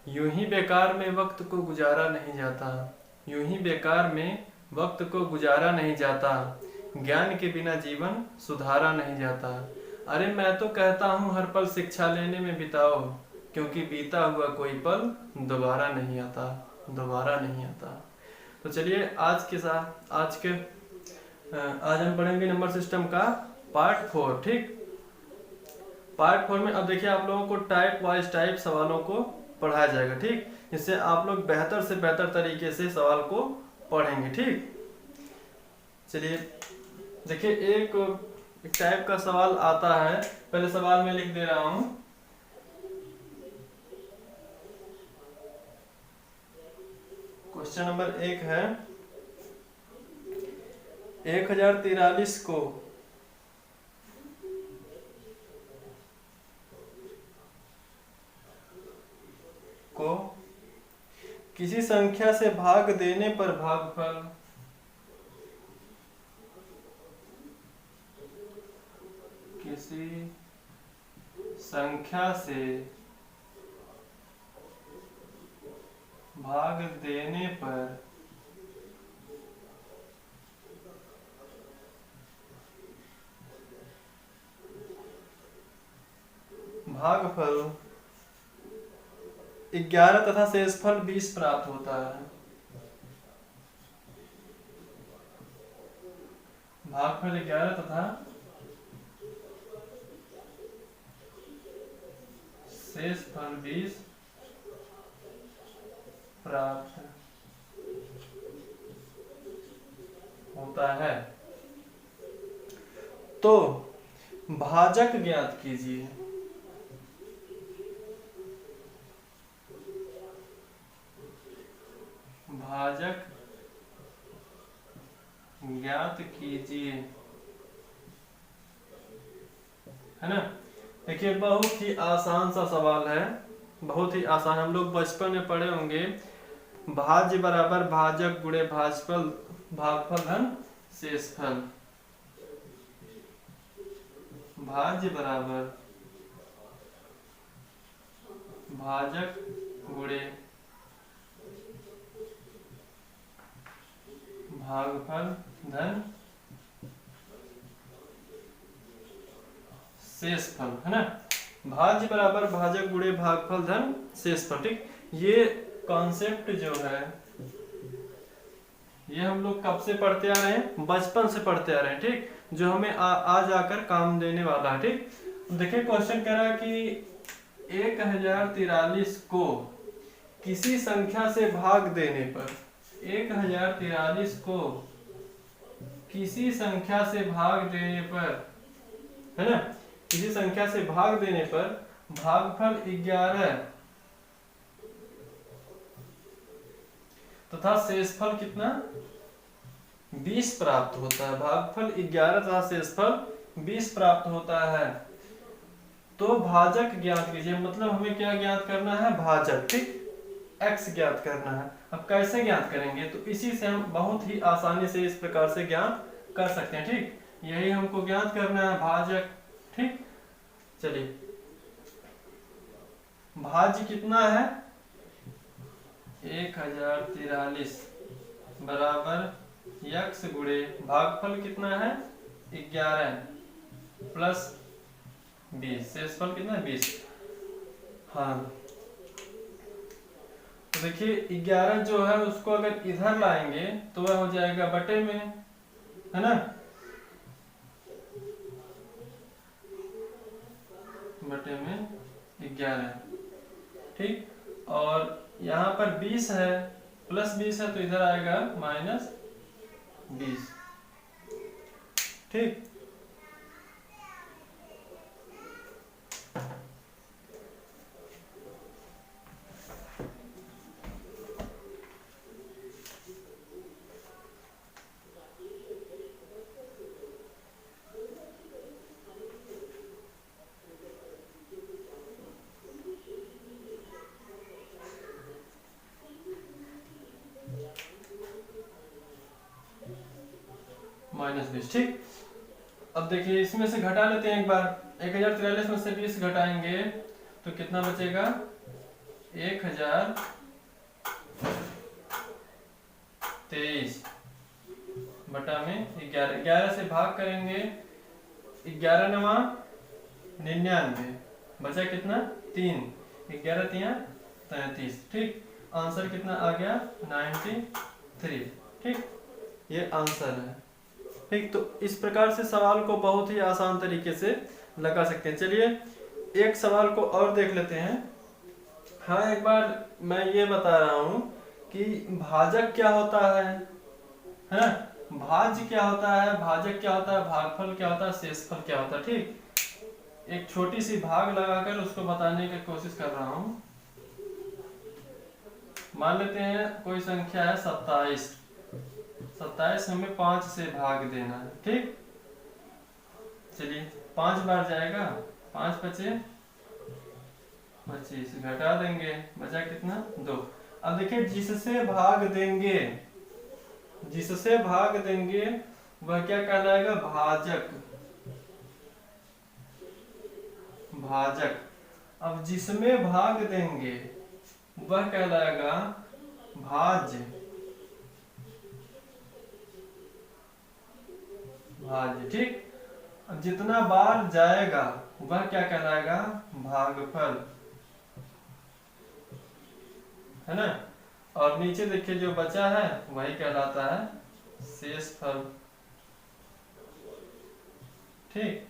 यूं ही बेकार में वक्त को गुजारा नहीं जाता, यूं ही बेकार में वक्त को गुजारा नहीं जाता, ज्ञान के बिना जीवन सुधारा नहीं जाता। अरे मैं तो कहता हूँ हर पल शिक्षा लेने में बिताओ, क्योंकि बीता हुआ कोई पल दोबारा नहीं आता, दोबारा नहीं आता। तो चलिए आज हम पढ़ेंगे नंबर सिस्टम का पार्ट 4। ठीक, पार्ट 4 में अब देखिए आप लोगों को टाइप वाइज टाइप सवालों को पढ़ाया जाएगा। ठीक, जिससे आप लोग बेहतर से बेहतर तरीके से सवाल को पढ़ेंगे। ठीक, चलिए देखिए एक टाइप का सवाल आता है। पहले सवाल मैं लिख दे रहा हूं। क्वेश्चन नंबर 1 है 1043 को किसी संख्या से भाग देने पर भागफल किसी संख्या से भाग देने पर भागफल 11 तथा शेषफल 20 प्राप्त होता है। भागफल 11 तथा शेषफल 20 प्राप्त होता है। तो भाजक ज्ञात कीजिए। भाजक ज्ञात कीजिए, है ना। देखिए बहुत ही आसान सा सवाल है, बहुत ही आसान। हम लोग बचपन में पढ़े होंगे, भाज्य बराबर भाजक गुणे भाजफल भागफल धन शेषफल। भाज्य बराबर भाजक गुणे भागफल धन शेषफल, है ना। भाज्य बराबर भाजक गुणे भागफल धन शेषफल। ठीक, ये कॉन्सेप्ट जो है ये हम लोग कब से पढ़ते आ रहे हैं? बचपन से पढ़ते आ रहे हैं। ठीक, जो हमें आज आकर काम देने वाला है। ठीक, देखिए क्वेश्चन कह रहा है कि 1043 को किसी संख्या से भाग देने पर, 1043 को किसी संख्या से भाग देने पर, है ना, किसी संख्या से भाग देने पर भागफल 11 तथा शेषफल कितना 20 प्राप्त होता है। भागफल 11 तथा शेषफल 20 प्राप्त होता है। तो भाजक ज्ञात कीजिए, मतलब हमें क्या ज्ञात करना है? भाजक। ठीक, x ज्ञात करना है। अब कैसे ज्ञात करेंगे? तो इसी से हम बहुत ही आसानी से इस प्रकार से ज्ञात कर सकते हैं। ठीक, यही हमको ज्ञात करना है, भाजक। ठीक, चलिए भाज्य कितना है? 1043 बराबर x गुणे भागफल कितना है? 11 प्लस 20, शेषफल कितना है? 20। हाँ, तो देखिए 11 जो है उसको अगर इधर लाएंगे तो वह हो जाएगा बटे में, है ना, बटे में 11। ठीक, और यहाँ पर 20 है, प्लस 20 है तो इधर आएगा माइनस 20। ठीक, -20। ठीक, अब देखिए इसमें से घटा लेते हैं एक बार। 1043 में से 20 घटाएंगे तो कितना बचेगा? 1023 बटा में 11, 11 से भाग करेंगे 11 नवा 99, बचा कितना 3, 11 तिया 33, ठीक। आंसर कितना आ गया 93, ठीक। ये आंसर है, ठीक। तो इस प्रकार से सवाल को बहुत ही आसान तरीके से लगा सकते हैं। चलिए एक सवाल को और देख लेते हैं। हाँ, एक बार मैं ये बता रहा हूँ कि भाजक क्या होता है ना, भाज्य क्या होता है, भाजक क्या होता है, भागफल क्या होता है, शेषफल क्या होता है, ठीक। एक छोटी सी भाग लगाकर उसको बताने की कोशिश कर रहा हूँ। मान लेते हैं कोई संख्या है 27, 27 हमें 5 से भाग देना है, ठीक। चलिए 5 बार जाएगा, 5 बचे 25, घटा देंगे, बचा कितना 2। अब देखिए जिससे भाग देंगे, जिससे भाग देंगे वह क्या कहलाएगा, भाजक, भाजक। अब जिसमें भाग देंगे वह कहलाएगा भाज्य, भाज्य, ठीक। अब जितना बार जाएगा वह क्या कहलाएगा, भागफल, है ना। और नीचे देखिए जो बचा है वही कहलाता है शेषफल, ठीक।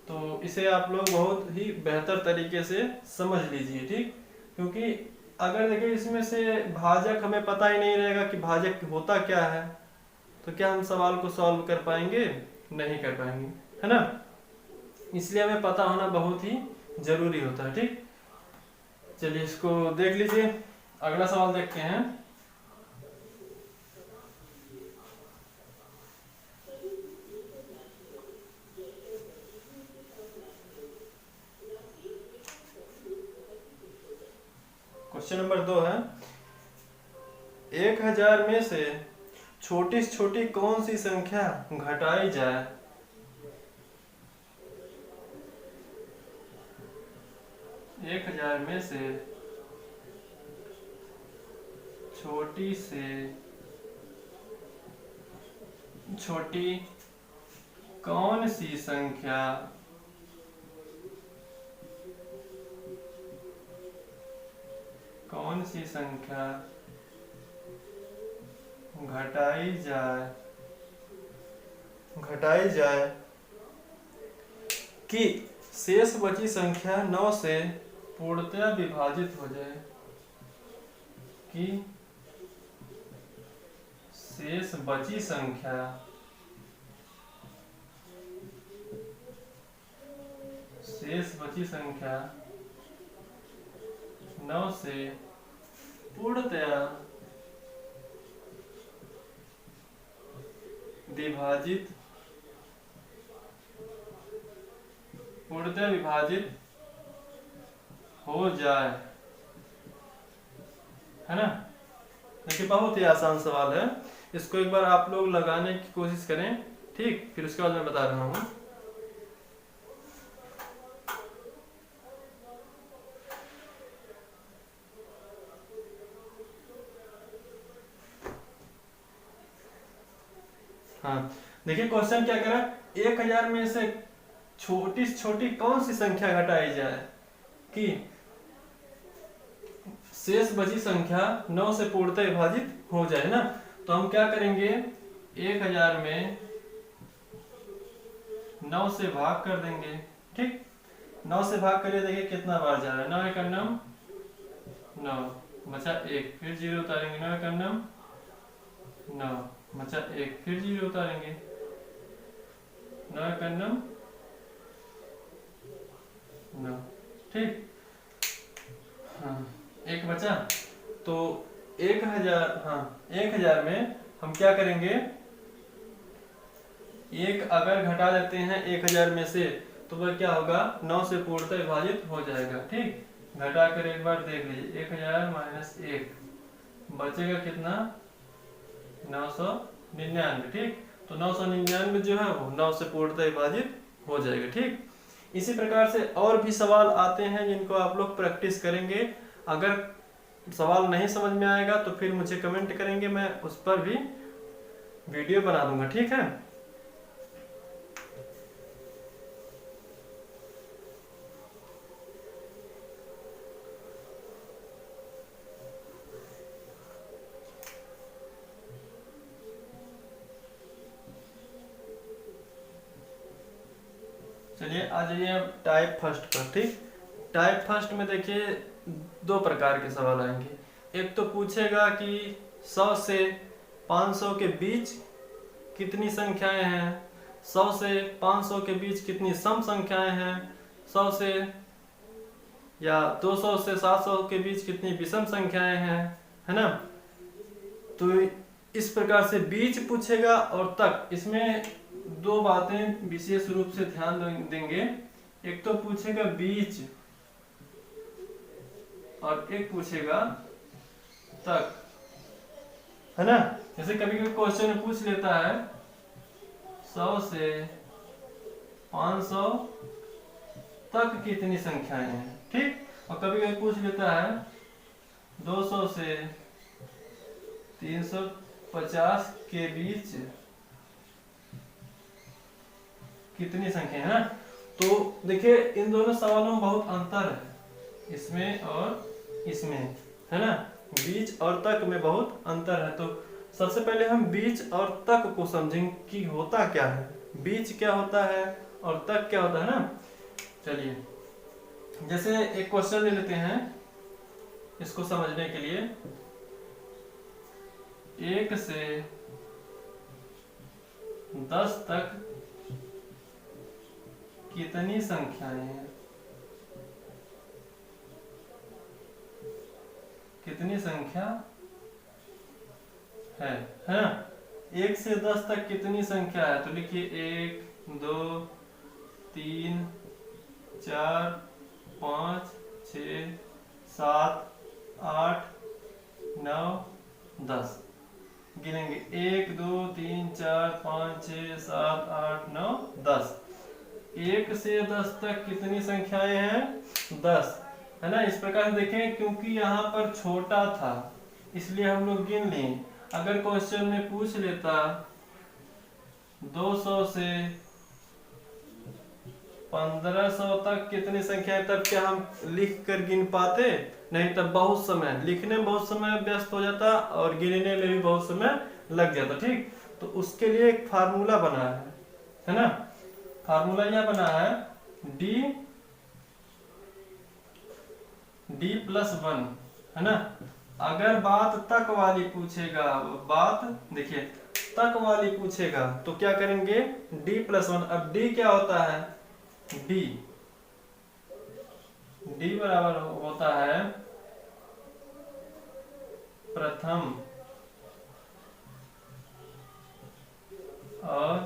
तो इसे आप लोग बहुत ही बेहतर तरीके से समझ लीजिए, ठीक। क्योंकि अगर देखिए इसमें से भाजक हमें पता ही नहीं रहेगा कि भाजक होता क्या है, तो क्या हम सवाल को सॉल्व कर पाएंगे, नहीं कर पाएंगे, है ना। इसलिए हमें पता होना बहुत ही जरूरी होता है, ठीक। चलिए इसको देख लीजिए, अगला सवाल देखते हैं। क्वेश्चन नंबर 2 है, 1000 में से छोटी से छोटी कौन सी संख्या घटाई जाए। 1000 में से छोटी से छोटी कौन सी संख्या घटाई जाए कि शेष बची संख्या 9 से पूर्णतया विभाजित हो जाए, कि शेष बची संख्या 9 से पूर्णतया विभाजित हो जाए, है ना। देखिए बहुत ही आसान सवाल है, इसको एक बार आप लोग लगाने की कोशिश करें, ठीक। फिर उसके बाद मैं बता रहा हूँ। हाँ देखिए क्वेश्चन क्या करा, 1000 में से छोटी से छोटी कौन सी संख्या घटाई जाए कि शेष बची संख्या 9 से पूर्णतः विभाजित हो जाए ना। तो हम क्या करेंगे, 1000 में 9 से भाग कर देंगे, ठीक। 9 से भाग करिए, देखिए कितना बार जा रहा है, 9 एक 9, बचा 1, फिर 0 उतारेंगे, 9 एक 9, बचा 1, फिर 0 उतारेंगे, 9 एक 9, ठीक। हाँ एक बचा, तो 1000 में हम क्या करेंगे, एक अगर घटा देते हैं 1000 में से तो वह क्या होगा, 9 से पूर्णतः विभाजित हो जाएगा, ठीक। घटा कर एक बार देख लीजिए, 1000 माइनस 1 बचेगा कितना, 999, ठीक। तो 999 जो है वो 9 से पूर्णतः विभाजित हो जाएगा, ठीक। इसी प्रकार से और भी सवाल आते हैं जिनको आप लोग प्रैक्टिस करेंगे, अगर सवाल नहीं समझ में आएगा तो फिर मुझे कमेंट करेंगे, मैं उस पर भी वीडियो बना दूंगा, ठीक है। चलिए आ जाइए अब टाइप फर्स्ट पर, ठीक। टाइप फर्स्ट में देखिए दो प्रकार के सवाल आएंगे। एक तो पूछेगा कि 100 से 500 के बीच कितनी संख्याएं हैं, 100 से 500 के बीच कितनी सम संख्याएं हैं, 100 से या 200 से 700 के बीच कितनी विषम संख्याएं हैं, है ना। तो इस प्रकार से बीच पूछेगा और तक। इसमें दो बातें विशेष रूप से ध्यान देंगे। एक तो पूछेगा बीच और एक पूछेगा तक, है ना। जैसे कभी कभी क्वेश्चन में पूछ लेता है 100 से 500 तक कितनी संख्याएं हैं, ठीक। और कभी कभी पूछ लेता है 200 से 350 के बीच कितनी संख्या है ना। तो देखिए इन दोनों सवालों में बहुत अंतर है, इसमें और इसमें, है ना। बीच और तक में बहुत अंतर है। तो सबसे पहले हम बीच और तक को समझेंगे कि होता क्या है, बीच क्या होता है और तक क्या होता है ना। चलिए जैसे एक क्वेश्चन ले लेते हैं इसको समझने के लिए। 1 से 10 तक कितनी संख्याएं हैं, कितनी संख्या है ना। 1 से 10 तक कितनी संख्या है, तो लिखिए 1 2 3 4 5 6 7 8 9 10 गिनेंगे। 1 2 3 4 5 6 7 8 9 10। 1 से 10 तक कितनी संख्याएं हैं, 10, है ना। इस प्रकार से देखें, क्योंकि यहाँ पर छोटा था इसलिए हम लोग गिन लें। अगर क्वेश्चन में पूछ लेता 200 से 1500 तक कितनी संख्या है, तब क्या हम लिख कर गिन पाते, नहीं। तब बहुत समय, लिखने में बहुत समय व्यस्त हो जाता और गिनने में भी बहुत समय लग जाता, ठीक। तो उसके लिए एक फार्मूला बना है ना। फार्मूला यह बना है D+1, है ना। अगर बात तक वाली पूछेगा, बात देखिए तक वाली पूछेगा तो क्या करेंगे, D+1। अब D क्या होता है, D बराबर होता है प्रथम और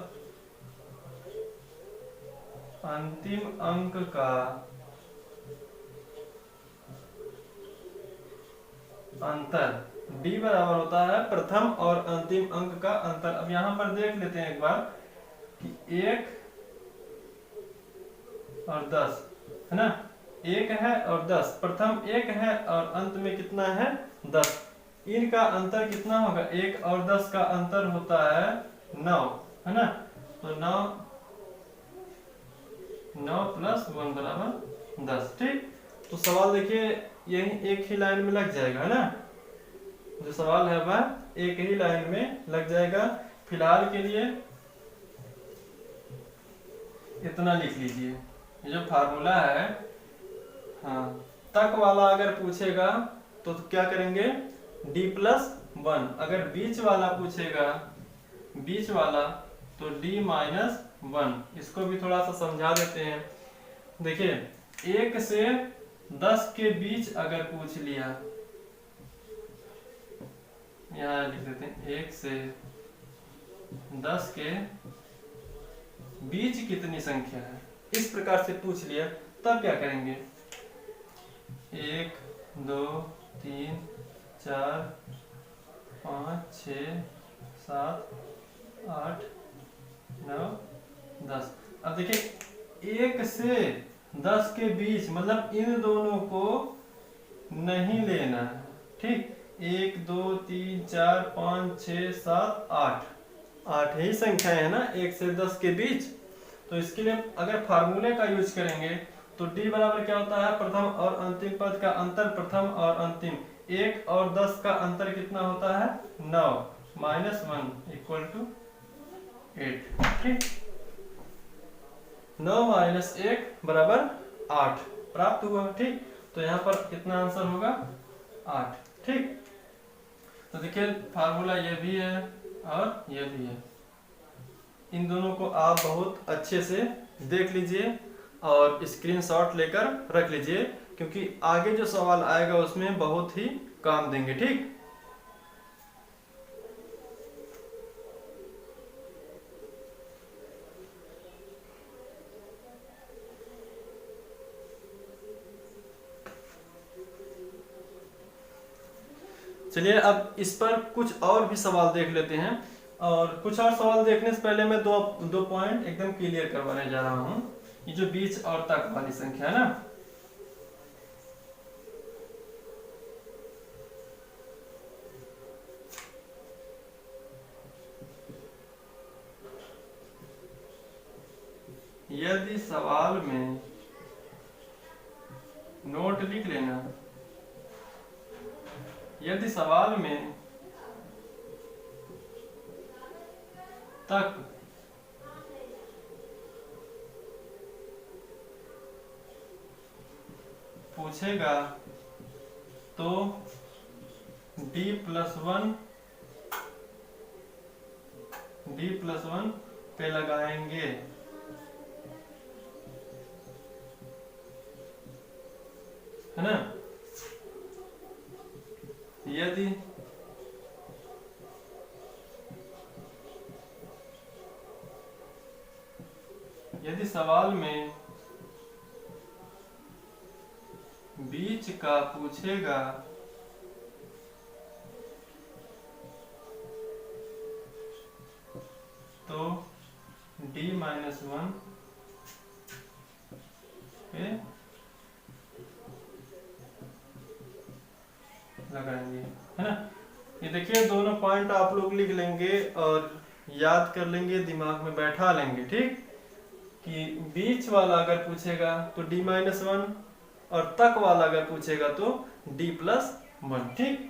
अंतिम अंक का अंतर। D बराबर होता है प्रथम और अंतिम अंक का अंतर। अब यहां पर देख लेते हैं एक बार कि 1 और 10, है ना। 1 है और 10, प्रथम 1 है और अंत में कितना है, 10। इनका अंतर कितना होगा, 1 और 10 का अंतर होता है 9, है ना। तो 9 + 1 बराबर 10, ठीक। तो सवाल देखिए यही एक ही लाइन में लग जाएगा, है ना। जो सवाल है वह एक ही लाइन में लग जाएगा। फिलहाल के लिए इतना लिख लीजिए, ये जो फार्मूला है। हाँ, तक वाला अगर पूछेगा तो क्या करेंगे, D+1। अगर बीच वाला पूछेगा, बीच वाला, तो D-1। इसको भी थोड़ा सा समझा देते हैं। देखिए 1 से 10 के बीच अगर पूछ लिया, यहाँ लिख देते हैं 1 से 10 के बीच कितनी संख्या है, इस प्रकार से पूछ लिया, तब क्या करेंगे, 1 2 3 4 5 6 7 8 9 10। अब देखिए 1 से 10 के बीच मतलब इन दोनों को नहीं लेना है, ठीक। 1 2 3 4 5 6 7 8, 8 ही संख्याएं है ना 1 से 10 के बीच। तो इसके लिए अगर फार्मूले का यूज करेंगे तो d बराबर क्या होता है, प्रथम और अंतिम पद का अंतर, प्रथम और अंतिम। 1 और 10 का अंतर कितना होता है, 9 -1 इक्वल टू 8, ठीक। 9 - 1 बराबर 8 प्राप्त हुआ, ठीक। तो यहाँ पर कितना आंसर होगा, 8, ठीक। तो देखिए फार्मूला ये भी है और ये भी है। इन दोनों को आप बहुत अच्छे से देख लीजिए और स्क्रीनशॉट लेकर रख लीजिए, क्योंकि आगे जो सवाल आएगा उसमें बहुत ही काम देंगे, ठीक। चलिए अब इस पर कुछ और भी सवाल देख लेते हैं। और कुछ और सवाल देखने से पहले मैं दो पॉइंट एकदम क्लियर करवाने जा रहा हूँ। ये जो बीच और तक वाली संख्या है ना, यदि सवाल में, नोट लिख लेना, यदि सवाल में तक पूछेगा तो d+1 पे लगाएंगे, है ना। यदि सवाल में बीच का पूछेगा तो d-1 पे लगाएंगे, है ना। ये देखिए दोनों पॉइंट आप लोग लिख लेंगे और याद कर लेंगे, दिमाग में बैठा लेंगे, ठीक। कि बीच वाला अगर पूछेगा तो d-1 और तक वाला अगर पूछेगा तो d+1, ठीक।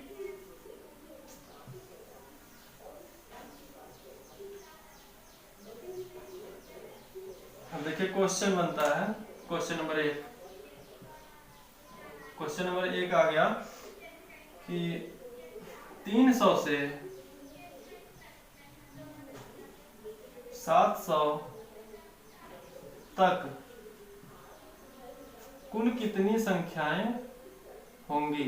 अब देखिए क्वेश्चन बनता है, क्वेश्चन नंबर 1। क्वेश्चन नंबर 1 आ गया कि 300 से 700 तक कुल कितनी संख्याएं होंगी।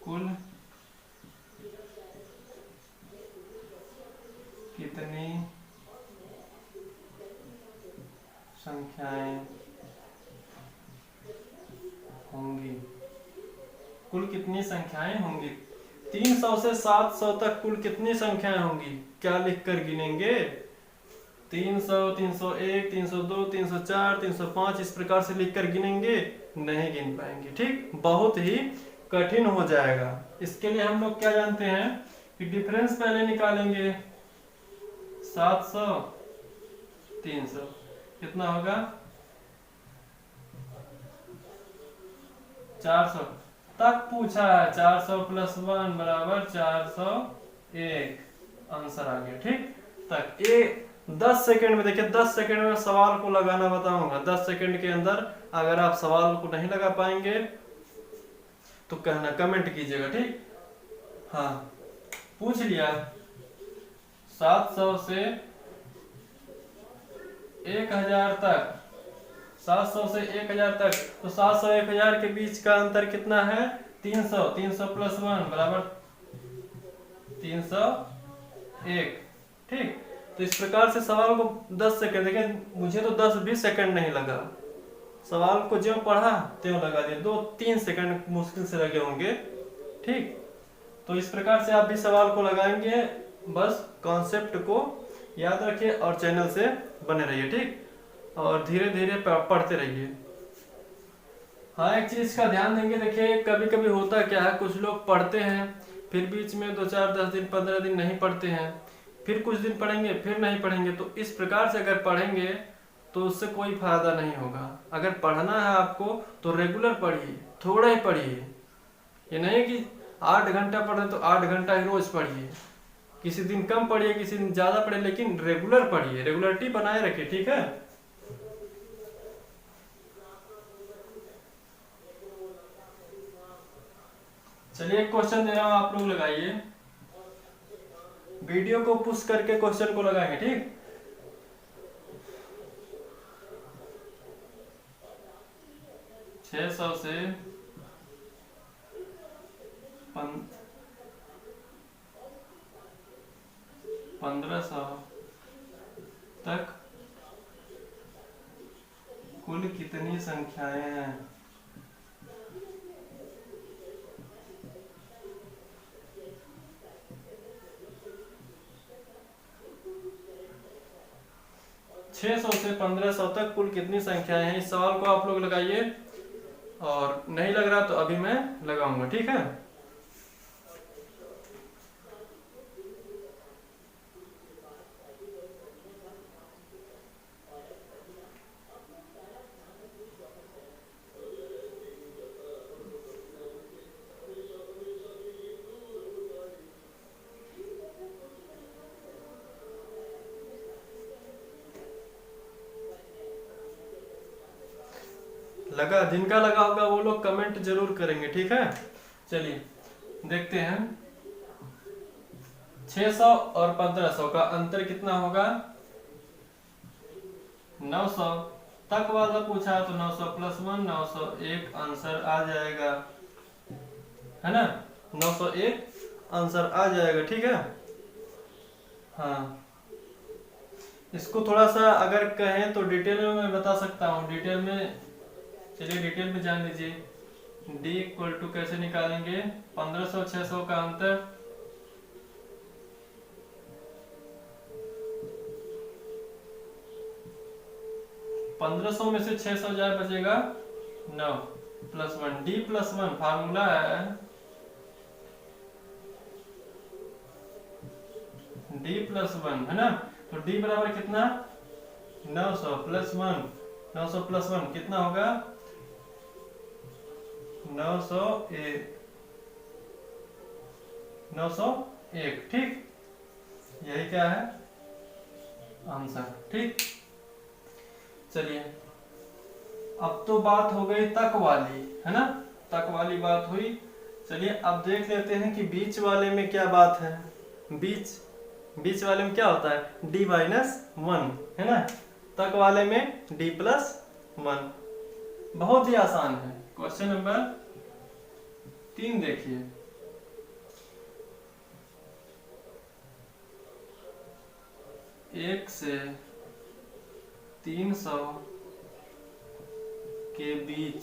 कुल कितनी संख्याएं होंगी, कुल कितनी संख्याएं होंगी। 300 से 700 तक कुल कितनी संख्याएं होंगी, क्या लिखकर गिनेंगे। 300, 301, 302, 304, 305 इस प्रकार से लिखकर गिनेंगे, नहीं गिन पाएंगे, ठीक। बहुत ही कठिन हो जाएगा। इसके लिए हम लोग क्या जानते हैं कि डिफरेंस पहले निकालेंगे। 700 300 कितना होगा, 400 तक पूछा है। 400 + 1 बराबर 401, आंसर आ गया, ठीक। तक ये 10 सेकंड में, देखिए 10 सेकंड में सवाल को लगाना बताऊंगा। 10 सेकंड के अंदर अगर आप सवाल को नहीं लगा पाएंगे तो कहना, कमेंट कीजिएगा, ठीक। हाँ पूछ लिया। 700 से 1000 तक, 700 से 1000 तक, तो 700 1000 के बीच का अंतर कितना है, 300। 300 + 1 बराबर 301, ठीक। तो इस प्रकार से सवाल को 10 सेकंड, देखें मुझे तो 10-20 सेकंड नहीं लगा, सवाल को ज्यों पढ़ा त्यों लगा दिया। 2-3 सेकंड मुश्किल से लगे होंगे, ठीक। तो इस प्रकार से आप भी सवाल को लगाएंगे, बस कॉन्सेप्ट को याद रखिए और चैनल से बने रहिए, ठीक, और धीरे धीरे पढ़ते रहिए। हाँ, एक चीज का ध्यान देंगे, देखिए कभी कभी होता क्या है, कुछ लोग पढ़ते हैं फिर बीच में 2 4 10 दिन 15 दिन नहीं पढ़ते हैं, फिर कुछ दिन पढ़ेंगे फिर नहीं पढ़ेंगे। तो इस प्रकार से अगर पढ़ेंगे तो उससे कोई फायदा नहीं होगा। अगर पढ़ना है आपको तो रेगुलर पढ़िए, थोड़ा ही पढ़िए। ये नहीं कि 8 घंटा पढ़े तो 8 घंटा ही रोज पढ़िए, किसी दिन कम पढ़िए किसी दिन ज्यादा पढ़िए, लेकिन रेगुलर पढ़िए, रेगुलरिटी बनाए रखिए, ठीक है। चलिए एक क्वेश्चन दे रहा हूं, आप लोग लगाइए, वीडियो को पुश करके क्वेश्चन को लगाएंगे, ठीक। छह सौ से 1500 तक कुल कितनी संख्याएं हैं? छह सौ से 1500 तक कुल कितनी संख्याएं हैं, इस सवाल को आप लोग लगाइए। और नहीं लग रहा तो अभी मैं लगाऊंगा, ठीक है। लगा, जिनका लगा होगा वो लोग कमेंट जरूर करेंगे, ठीक है। चलिए देखते हैं, 600 और 1500 का अंतर कितना होगा? 900 तक वाला पूछा तो 900 + 1 901 आंसर आ जाएगा, है ना। 901 आंसर आ जाएगा, ठीक है। हाँ, इसको थोड़ा सा अगर कहें तो डिटेल में मैं बता सकता हूँ, डिटेल में, चलिए डिटेल में जान लीजिए। D = कैसे निकालेंगे? 1500 600 का अंतर, $1500 में से 600 जाए बचेगा 9 + 1 D + 1 फार्मूला है, D + 1 है ना। तो D बराबर कितना? 900 + 1 900 + 1 कितना होगा? 901 901, ठीक। यही क्या है? आंसर, ठीक। चलिए अब तो बात हो गई तक वाली, है ना, तक वाली बात हुई। चलिए अब देख लेते हैं कि बीच वाले में क्या बात है। बीच वाले में क्या होता है? D - 1, है ना। तक वाले में D + 1। बहुत ही आसान है। क्वेश्चन नंबर 3 देखिए, एक से 300 के बीच,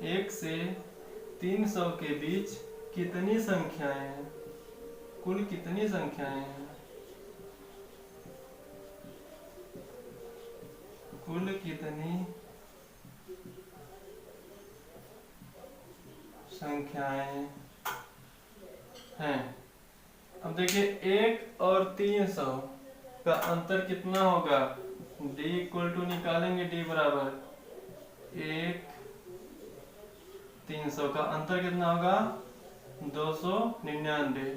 1 से 300 के बीच कितनी संख्याएं हैं? कुल कितनी संख्याएं हैं? कुल कितनी संख्याएं हैं? अब देखिए 1 और 300 का अंतर कितना होगा? D = निकालेंगे, D बराबर 1 300 का अंतर कितना होगा? 299।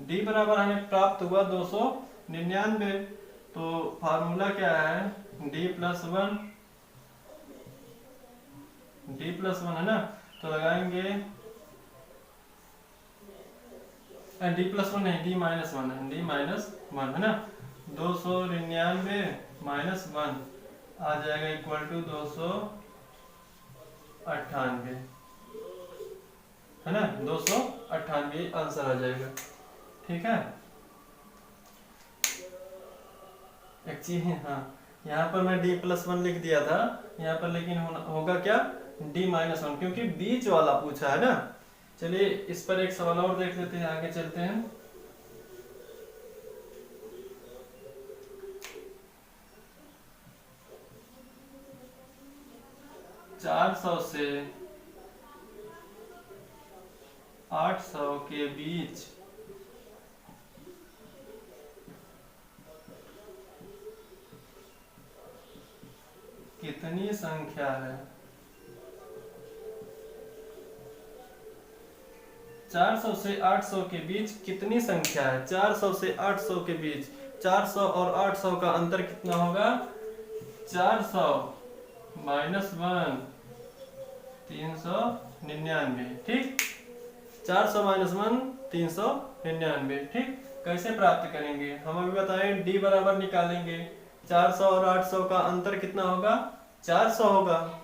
D बराबर हमें प्राप्त हुआ 299। तो फार्मूला क्या है? D + 1 है ना। तो लगाएंगे D + 1 नहीं, D - 1 है, D - 1 है ना। 299 - 1 आ जाएगा = 298, है ना। 298 आंसर आ जाएगा, ठीक है। एक चीज है, हाँ, यहाँ पर मैं D + 1 लिख दिया था यहाँ पर, लेकिन होगा क्या? D - 1, क्योंकि बीच वाला पूछा है ना। चलिए इस पर एक सवाल और देख लेते हैं, आगे चलते हैं। 400 से 800 के बीच कितनी संख्या है? 400 से 800 के बीच कितनी संख्या है? 400 से 800 के बीच 400 और 800 का अंतर कितना होगा? 400 माइनस 1 399। ठीक, 400 माइनस 1 399। ठीक, कैसे प्राप्त करेंगे? हम अभी बताएं, डी बराबर निकालेंगे। 400 और 800 का अंतर कितना होगा? 400 होगा,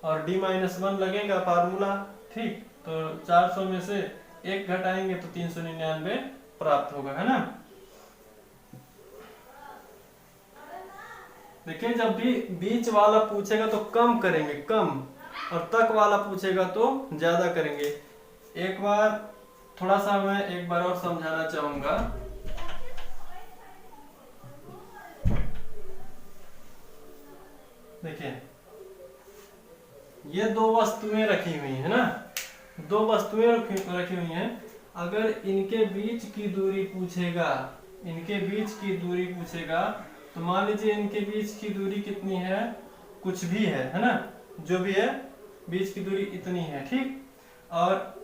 और डी माइनस 1 लगेगा फार्मूला। ठीक, तो 400 में से 1 घटाएंगे तो 399 प्राप्त होगा, है ना। देखिए, जब भी बीच वाला पूछेगा तो कम करेंगे, कम, और तक वाला पूछेगा तो ज्यादा करेंगे। एक बार थोड़ा सा मैं एक बार और समझाना चाहूंगा। देखिए, ये दो वस्तुएं रखी हुई है ना, दो वस्तुएं रखी हुई हैं। अगर इनके बीच की दूरी पूछेगा, इनके बीच की दूरी पूछेगा, तो मान लीजिए इनके बीच की दूरी कितनी है, कुछ भी है ना, जो भी है बीच की दूरी इतनी है। ठीक, और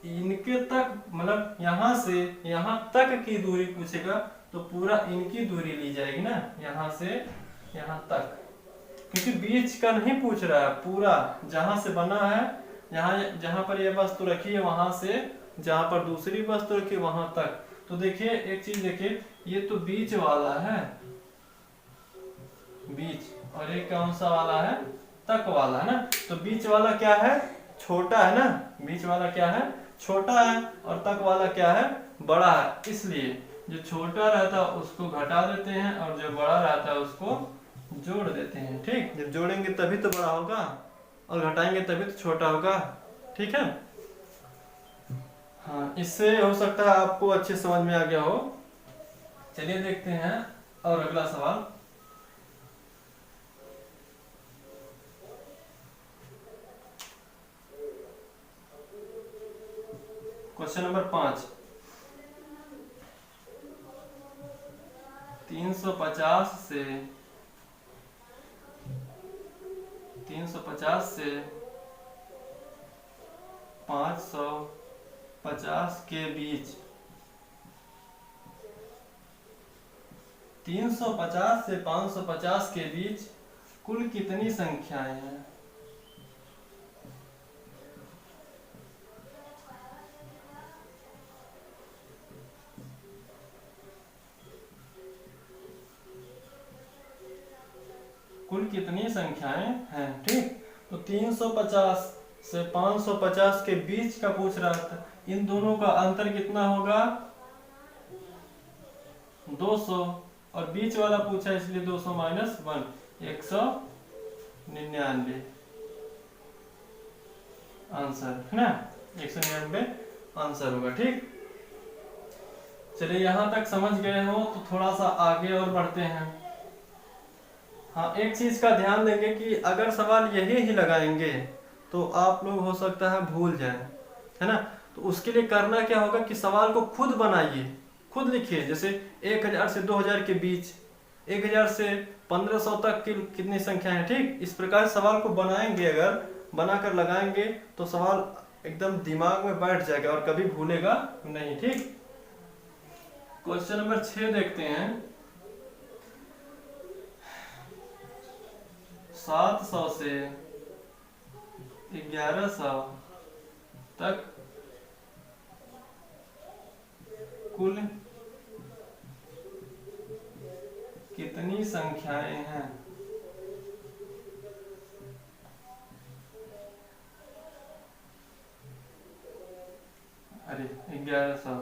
इनके तक, मतलब यहाँ से यहाँ तक की दूरी पूछेगा तो पूरा इनकी दूरी ली जाएगी ना, यहाँ से यहाँ तक, क्योंकि बीच का नहीं पूछ रहा है, पूरा जहां से बना है, जहां पर यह वस्तु रखी है वहां से जहां पर दूसरी वस्तु रखी है वहां तक। तो देखिए, एक चीज देखिए, ये तो बीच वाला है, बीच, और एक कौन सा वाला है? तक वाला, है ना। तो बीच वाला क्या है? छोटा है ना, बीच वाला क्या है? छोटा है, और तक वाला क्या है? बड़ा है। इसलिए जो छोटा रहता है उसको घटा देते हैं, और जो बड़ा रहता है उसको जोड़ देते हैं। ठीक, जब जोड़ेंगे तभी तो बड़ा होगा, और घटाएंगे तभी तो छोटा होगा। ठीक है, हाँ, इससे हो सकता है आपको अच्छे समझ में आ गया हो। चलिए देखते हैं और अगला सवाल। Question number 5। 350 से 550 के बीच 350 से 550 के बीच कुल कितनी संख्याएं हैं? कुल कितनी संख्याएं हैं? ठीक, तो 350 से 550 के बीच का पूछ रहा था। इन दोनों का अंतर कितना होगा? 200, और बीच वाला पूछा इसलिए 200 माइनस 1 199 आंसर, है ना। 199 आंसर होगा। ठीक, चलिए यहां तक समझ गए हो तो थोड़ा सा आगे और बढ़ते हैं। हाँ, एक चीज का ध्यान देंगे कि अगर सवाल यही ही लगाएंगे तो आप लोग हो सकता है भूल जाएं, है ना। तो उसके लिए करना क्या होगा कि सवाल को खुद बनाइए, खुद लिखिए। जैसे 1000 से 2000 के बीच, 1000 से 1500 तक की कितनी संख्या है। ठीक, इस प्रकार सवाल को बनाएंगे, अगर बनाकर लगाएंगे तो सवाल एकदम दिमाग में बैठ जाएगा और कभी भूलेगा नहीं। ठीक, क्वेश्चन नंबर 6 देखते हैं। 700 से 1100 तक कुल कितनी संख्याएं हैं? अरे 1100,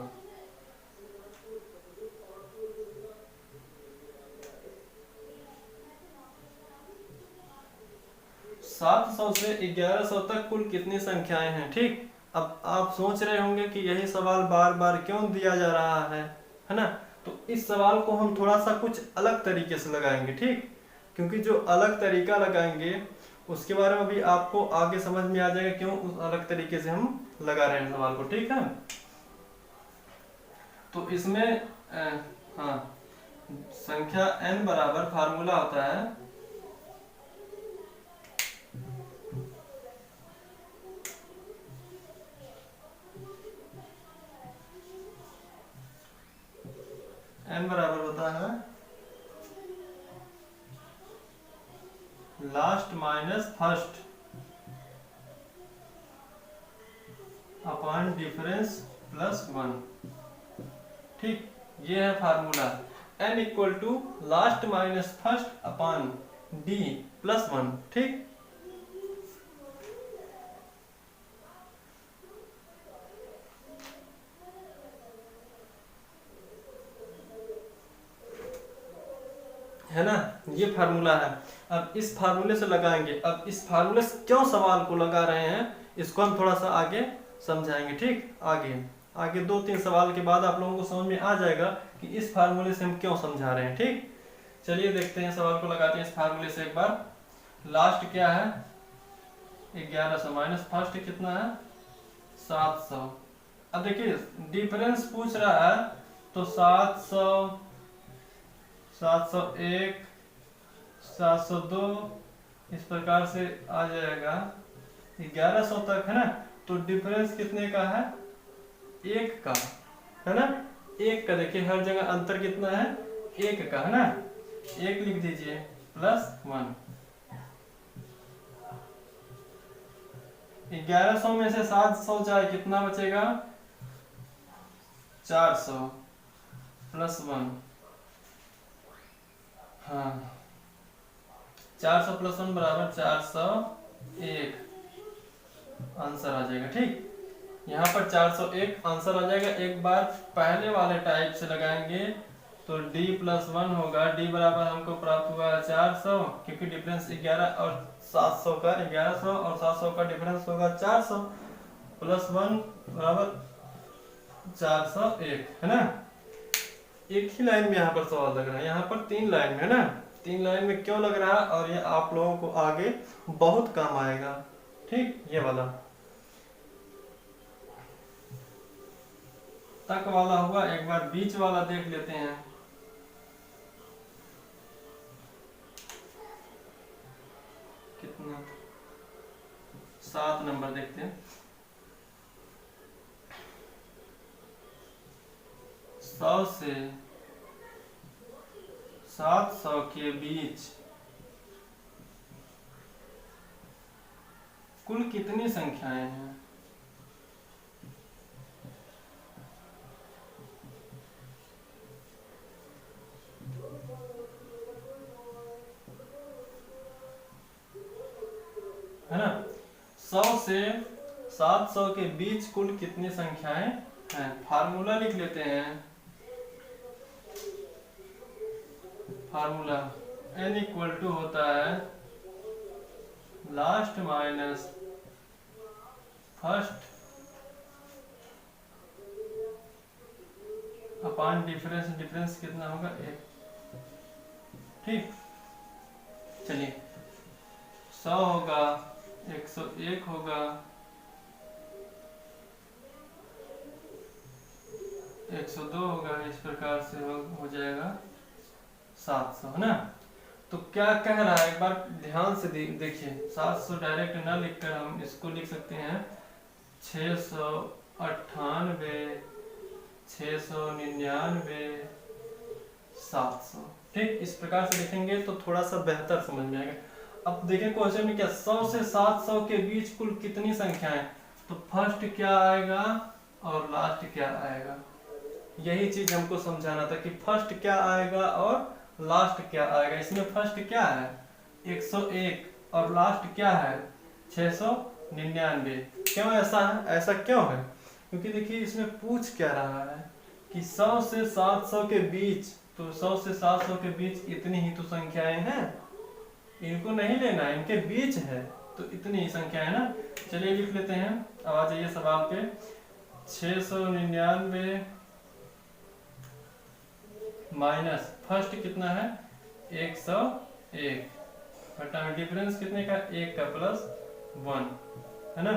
700 से 1100 तक कुल कितनी संख्याएं हैं? ठीक, अब आप सोच रहे होंगे कि यही सवाल बार बार क्यों दिया जा रहा है ना। तो इस सवाल को हम थोड़ा सा कुछ अलग तरीके से लगाएंगे। ठीक, क्योंकि जो अलग तरीका लगाएंगे उसके बारे में भी आपको आगे समझ में आ जाएगा क्यों उस अलग तरीके से हम लगा रहे हैं सवाल को, ठीक है। तो इसमें हाँ, संख्या n बराबर फार्मूला होता है n बराबर होता है last minus first upon difference plus 1, ठीक। ये है formula n equal to last minus first upon d plus 1, ठीक। है ना, ये फार्मूला है। अब इस फार्मूले से लगाएंगे। अब इस फार्मूले से क्यों सवाल को लगा रहे हैं इसको हम थोड़ा सा आगे समझाएंगे, ठीक। आगे 2-3 सवाल के बाद आप लोगों को समझ में आ जाएगा कि इस फार्मूले से हम क्यों समझा रहे हैं, ठीक। चलिए देखते हैं, सवाल को लगाते हैं इस फार्मूले से एक बार। लास्ट क्या है 1100 माइनस फर्स्ट कितना है 700। अब देखिए डिफरेंस पूछ रहा है तो 700, 701, 702 इस प्रकार से आ जाएगा 1100 तक, है ना। तो डिफरेंस कितने का है 1 का, है ना। 1 का देखिए हर जगह अंतर कितना है 1 का, है ना। 1 लिख दीजिए प्लस 1। 1100 में से 700 जाए कितना बचेगा 400 प्लस 1। हाँ 400 प्लस 1 बराबर 401 आंसर आ जाएगा, ठीक। यहाँ पर 401 आंसर आ जाएगा। एक बार पहले वाले टाइप से लगाएंगे तो d प्लस 1 होगा। d बराबर हमको प्राप्त हुआ है 400, क्योंकि डिफरेंस 11 और 700 का 1100 और 700 का डिफरेंस होगा 400 प्लस 1 बराबर 401, है ना। एक ही लाइन में यहाँ पर सवाल लग रहा है, यहाँ पर 3 लाइन में, है ना। 3 लाइन में क्यों लग रहा है और ये आप लोगों को आगे बहुत काम आएगा, ठीक। ये वाला तक वाला हुआ, एक बार बीच वाला देख लेते हैं। कितना 7 नंबर देखते हैं। 100 से 700 के बीच कुल कितनी संख्याएं हैं। है ना, 100 से 700 के बीच कुल कितनी संख्याएं हैं। फार्मूला लिख लेते हैं। फार्मूला n इक्वल टू होता है last minus first upon difference. Difference कितना होगा 1, ठीक। चलिए 100 होगा, 101 होगा, 102 होगा, इस प्रकार से हो जाएगा 700, है ना। तो क्या कह रहा है एक बार ध्यान से देखिए। 700 डायरेक्ट ना लिखकर हम इसको लिख सकते हैं 698, 699, 700, ठीक। इस प्रकार से लिखेंगे तो थोड़ा सा बेहतर समझ में आएगा। अब देखें क्वेश्चन में क्या 100 से 700 के बीच कुल कितनी संख्याएं, तो फर्स्ट क्या आएगा और लास्ट क्या आएगा, यही चीज हमको समझाना था कि फर्स्ट क्या आएगा और लास्ट क्या आएगा। इसमें फर्स्ट क्या है 101 और लास्ट क्या है 699। क्यों ऐसा है, ऐसा क्यों है, क्योंकि देखिए इसमें पूछ क्या रहा है कि 100 से 700 के बीच, तो 100 से 700 के बीच इतनी ही तो संख्याएं हैं, इनको नहीं लेना, इनके बीच है तो इतनी ही संख्या है ना। चलिए लिख लेते हैं। अब आ जाइए सवाल पे। 699 माइनस फर्स्ट कितना है 101, बटा में डिफरेंस कितने का, 1 का प्लस 1, है ना।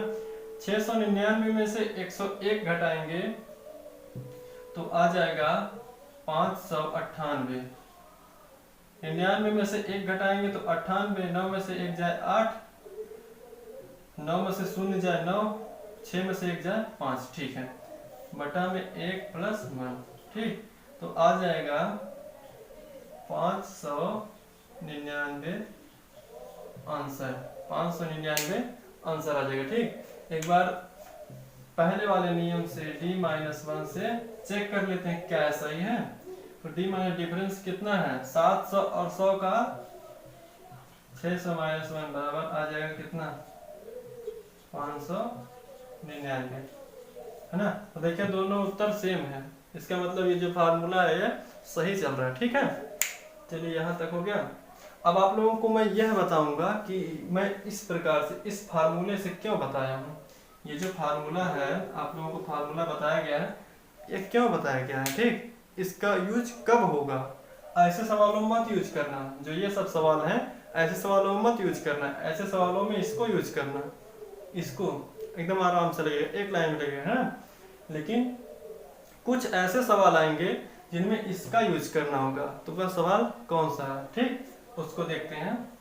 699 में से 101 घटाएंगे तो आ जाएगा 598। 99 में से 1 घटाएंगे तो 98, 9 में से 1 जाए 8, 9 में से 0 जाए 9, 6 में से 1 जाए 5, ठीक है, बटा में 1 प्लस 1, ठीक। तो आ जाएगा 599 आंसर, 599 आंसर आ जाएगा, ठीक। एक बार पहले वाले नियम से d-1 से चेक कर लेते हैं क्या सही है। तो d माइनस डिफरेंस कितना है, 700 और 100 का 600 माइनस 1 बराबर आ जाएगा कितना, 599, है ना। तो देखिए दोनों उत्तर सेम है, इसका मतलब ये जो फार्मूला है ये सही चल रहा है, ठीक है। चलिए यहाँ तक हो गया। अब आप लोगों को मैं यह बताऊंगा कि मैं इस प्रकार से इस फार्मूले से क्यों बताया हूँ। ये जो फार्मूला है, आप लोगों को फार्मूला बताया गया है, ये क्यों बताया गया है, ठीक। इसका यूज कब होगा, ऐसे सवालों में मत यूज करना, जो ये सब सवाल हैं ऐसे सवालों में मत यूज करना, ऐसे सवालों में इसको यूज करना, इसको एकदम आराम से लगेगा, एक लाइन में लगेगा, है ना। लेकिन कुछ ऐसे सवाल आएंगे जिनमें इसका यूज करना होगा, तो वह सवाल कौन सा है, ठीक, उसको देखते हैं।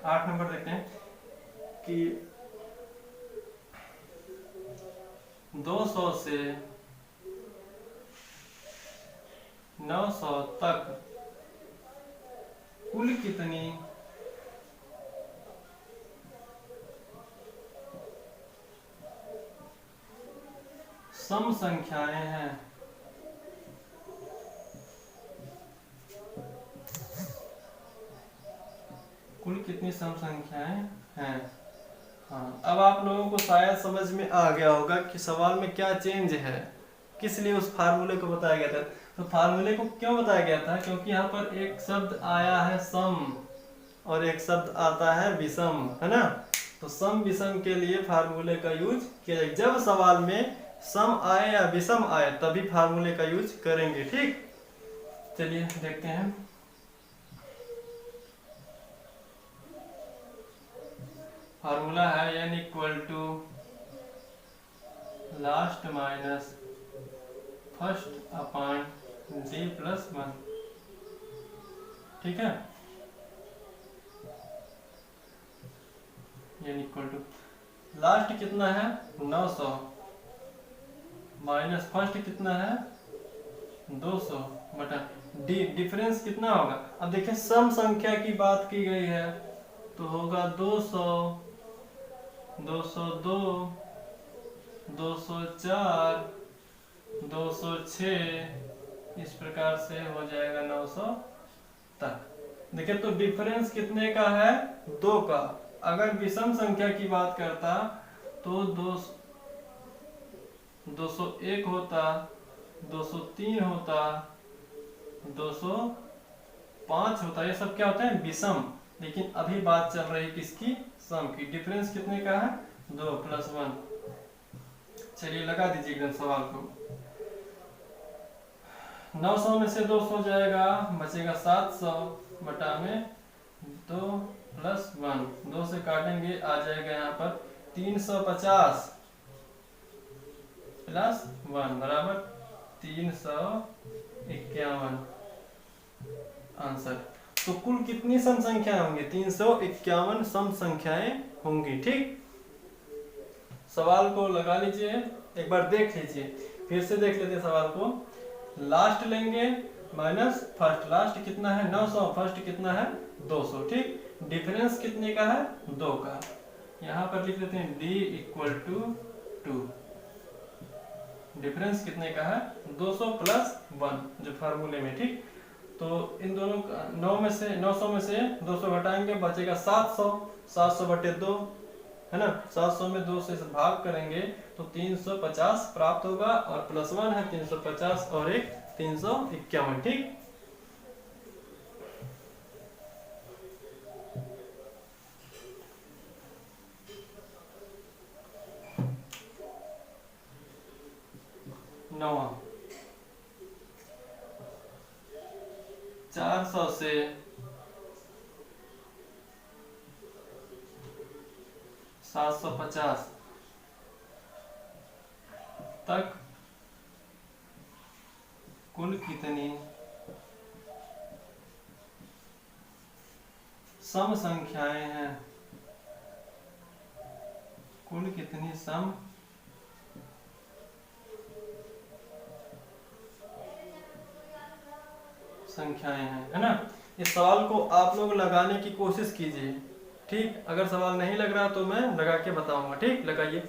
आठ नंबर देखते हैं कि 200 से 900 तक कुल कितनी सम संख्याएं हैं। कुल कितनी सम संख्याएं हैं। हाँ, अब आप लोगों को शायद समझ में आ गया होगा कि सवाल में क्या चेंज है, किस लिए उस फार्मूले को बताया गया था। तो फार्मूले को क्यों बताया गया था, क्योंकि यहाँ पर एक शब्द आया है सम और एक शब्द आता है विषम, है ना। तो सम विषम के लिए फार्मूले का यूज किया जाए। जब सवाल में सम आए या विषम आए तभी फार्मूले का यूज करेंगे, ठीक। चलिए देखते हैं। फार्मूला है n equal to last minus first upon d plus 1, ठीक है। n इक्वल टू लास्ट कितना है 900 माइनस फर्स्ट कितना है 200 बटा d, डिफरेंस कितना होगा। अब देखिए सम संख्या की बात की गई है तो होगा 200, 202, 204, 206, इस प्रकार से हो जाएगा 900 तक। देखिए तो डिफरेंस कितने का है, 2 का। अगर विषम संख्या की बात करता तो 201 होता, 203 होता, 205 होता, ये सब क्या होता है विषम। लेकिन अभी बात चल रही किसकी, सम की। डिफरेंस कितने का है 2 प्लस 1। चलिए लगा दीजिए एकदम सवाल को। 900 में से 200 जाएगा, बचेगा 700 बटा में 2 प्लस 1, 2 से काटेंगे आ जाएगा यहाँ पर 350 प्लस 1 बराबर 351 आंसर। तो कुल कितनी सम संख्याएं होंगी, 351 सम संख्याएं होंगी, ठीक। सवाल को लगा लीजिए, एक बार देख लीजिए, फिर से देख लेते हैं सवाल को। लास्ट लेंगे माइनस फर्स्ट, लास्ट कितना है 900, फर्स्ट कितना है 200, ठीक। डिफरेंस कितने का है 2 का। यहाँ पर लिख लेते हैं d इक्वल टू 2। डिफरेंस कितने का है 200 प्लस 1 जो फार्मूले में, ठीक। तो इन दोनों का 900 में से 200 घटाएंगे, बचेगा 700, 700 बटे 2, है ना। 700 में 2 से भाग करेंगे तो 350 प्राप्त होगा, और प्लस 1 है 350 और एक 351, ठीक। 9, 400 से 750 तक कुल कितनी सम संख्याएं हैं? कुल कितनी सम संख्याएं हैं, है ना। इस सवाल को आप लोग लगाने की कोशिश कीजिए, ठीक। अगर सवाल नहीं लग रहा तो मैं लगा के बताऊंगा, ठीक। लगाइए।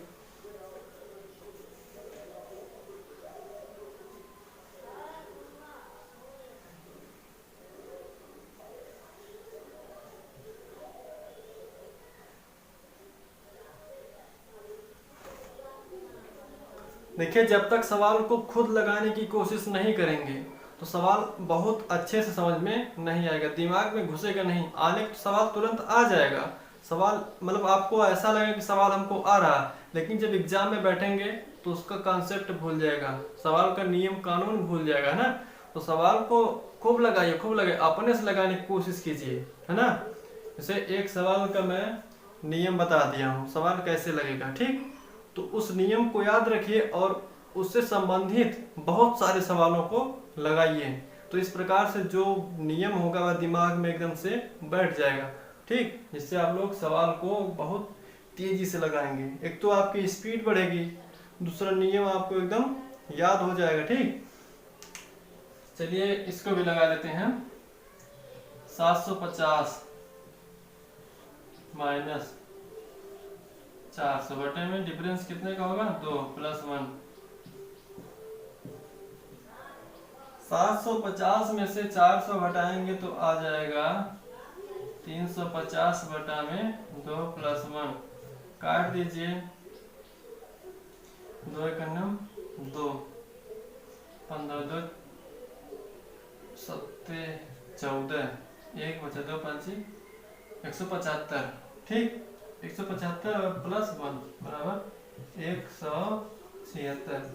देखिए, जब तक सवाल को खुद लगाने की कोशिश नहीं करेंगे तो सवाल बहुत अच्छे से समझ में नहीं आएगा, दिमाग में घुसेगा नहीं। आने तो सवाल तुरंत आ जाएगा, सवाल मतलब आपको ऐसा लगेगा कि सवाल हमको आ रहा है, लेकिन जब एग्जाम में बैठेंगे तो उसका कॉन्सेप्ट भूल जाएगा, सवाल का नियम कानून भूल जाएगा, है ना। तो सवाल को खूब लगाइए, खूब लगाइए, अपने से लगाने की कोशिश कीजिए, है ना। जैसे एक सवाल का मैं नियम बता दिया हूँ, सवाल कैसे लगेगा, ठीक। तो उस नियम को याद रखिए और उससे संबंधित बहुत सारे सवालों को लगाइए। तो इस प्रकार से जो नियम होगा वह दिमाग में एकदम से बैठ जाएगा, ठीक। जिससे आप लोग सवाल को बहुत तेजी से लगाएंगे। एक तो आपकी स्पीड बढ़ेगी, दूसरा नियम आपको एकदम याद हो जाएगा, ठीक। चलिए इसको भी लगा लेते हैं। 750 माइनस 400 बटे में डिफरेंस कितने का होगा? 2 + 1। 750 में से 400 घटाएंगे तो आ जाएगा 350 बटा में 2 + 1। काट दीजिए, 2 × 9 2, 15 2 7 14, 1 बचा 2 5 175, ठीक। 175 + 1 बराबर 176।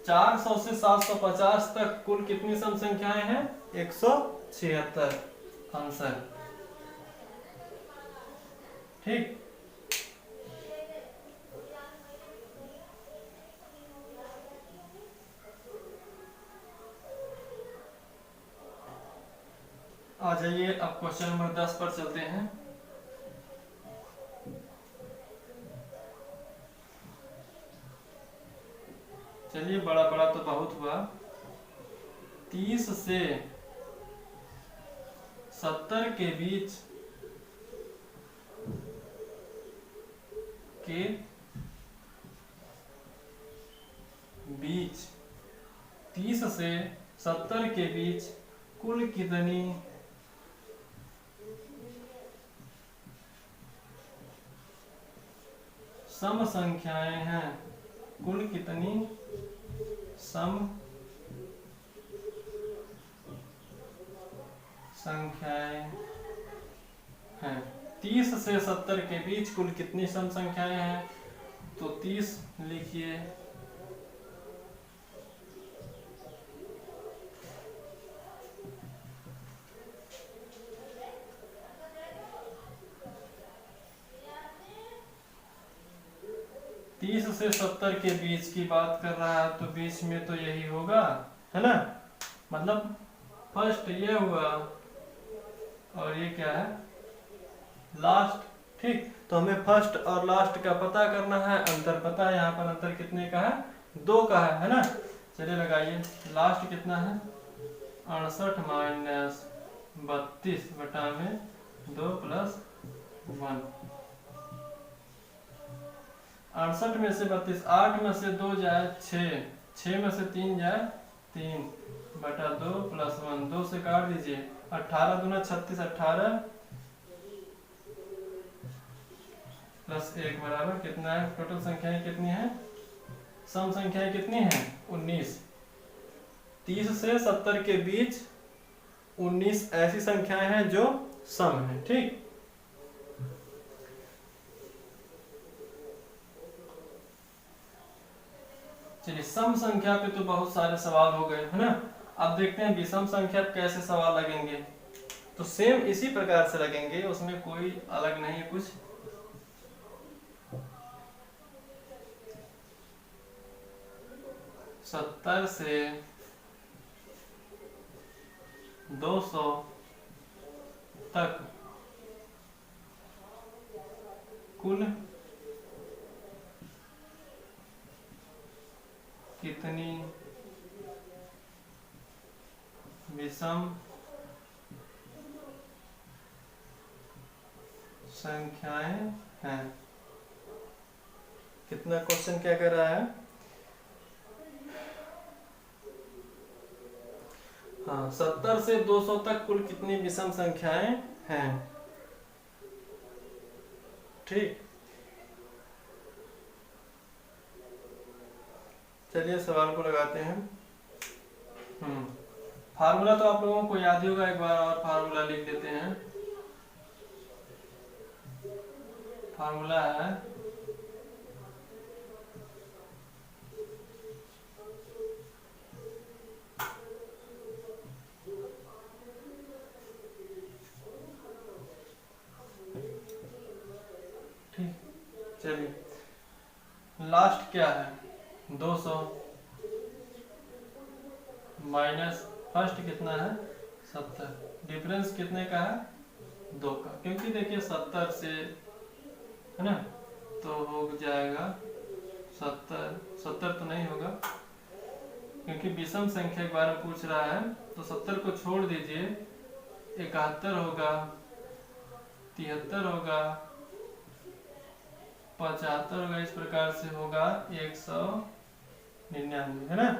400 से 750 तक कुल कितनी सम संख्याएं हैं? 176 आंसर, ठीक। आ जाइए अब क्वेश्चन नंबर 10 पर चलते हैं। चलिए, बड़ा बड़ा तो बहुत हुआ। 30 से 70 के बीच के 30 से 70 के बीच कुल कितनी सम संख्याएं हैं? कुल कितनी सम संख्याएं हैं? 30 से 70 के बीच कुल कितनी सम संख्याएं हैं? तो 30 लिखिए, तीस से 70 के बीच की बात कर रहा है तो बीच में तो यही होगा, है ना। मतलब फर्स्ट ये हुआ और ये क्या है? लास्ट, ठीक। तो हमें फर्स्ट और लास्ट का पता करना है, अंतर पता है। यहाँ पर अंतर कितने का है? 2 का है ना। चलिए लगाइए, लास्ट कितना है? 68 - 32 बटा में 2 + 1। 68 में से 32, 8 में से 2 जाए 6, 6 में से 3 जाए 3 बटा 2 + 1, 2 से काट दीजिए। 18 दूना 36, 18 + 1 बराबर कितना है? टोटल संख्याएं कितनी है? सम संख्याएं कितनी है? 19। 30 से 70 के बीच 19 ऐसी संख्याएं हैं जो सम है, ठीक। चलिए सम संख्या पे तो बहुत सारे सवाल हो गए है ना। अब देखते हैं विषम संख्या पे कैसे सवाल लगेंगे। तो सेम इसी प्रकार से लगेंगे, उसमें कोई अलग नहीं है कुछ। सत्तर से 200 तक कुल कितनी विषम संख्याएं हैं। कितना क्वेश्चन क्या कर रहा है? हाँ, 70 से 200 तक कुल कितनी विषम संख्याएं हैं। ठीक, चलिए सवाल को लगाते हैं। फार्मूला तो आप लोगों को याद ही होगा, एक बार और फार्मूला लिख देते हैं। फार्मूला है ठीक। चलिए लास्ट क्या है? 200 माइनस फर्स्ट कितना है? 70। डिफरेंस कितने का है? 2 का, क्योंकि देखिए 70 से है ना, तो हो जाएगा 70 तो नहीं होगा, क्योंकि विषम संख्या के बारे में पूछ रहा है। तो 70 को छोड़ दीजिए, 71 होगा, 73 होगा, 75 होगा, इस प्रकार से होगा 199 है ना।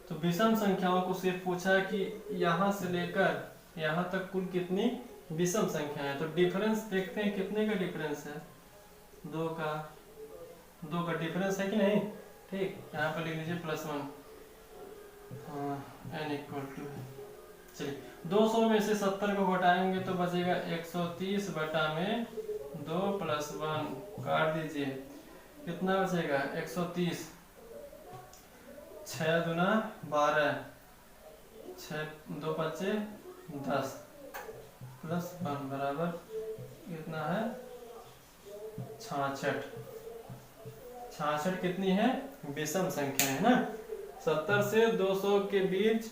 तो विषम संख्याओं को सिर्फ पूछा है कि यहाँ से लेकर यहाँ तक कुल कितनी विषम संख्या है। तो डिफरेंस देखते हैं, कितने का डिफरेंस है? 2 का डिफरेंस है कि नहीं। ठीक, यहाँ पर लिख लीजिए +1। n इक्वल टू, चलिए 200 में से 70 को घटाएंगे तो बचेगा 130 बटा में 2 + 1 काट दीजिए, कितना बचेगा? 130। 6 दूना 12, 6 2 5 10 + 1 बराबर कितना है? 66। 66 कितनी है? विषम संख्या है ना। 70 से 200 के बीच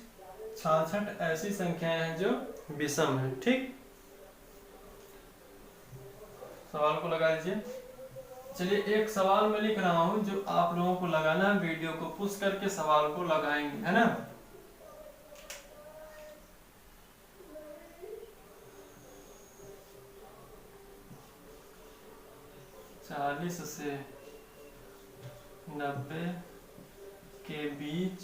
66 ऐसी संख्याएं हैं जो विषम है। ठीक, सवाल को लगा दीजिए। चलिए एक सवाल मैं लिख रहा हूं जो आप लोगों को लगाना है, वीडियो को पुश करके सवाल को लगाएंगे है ना। चालीस से 90 के बीच,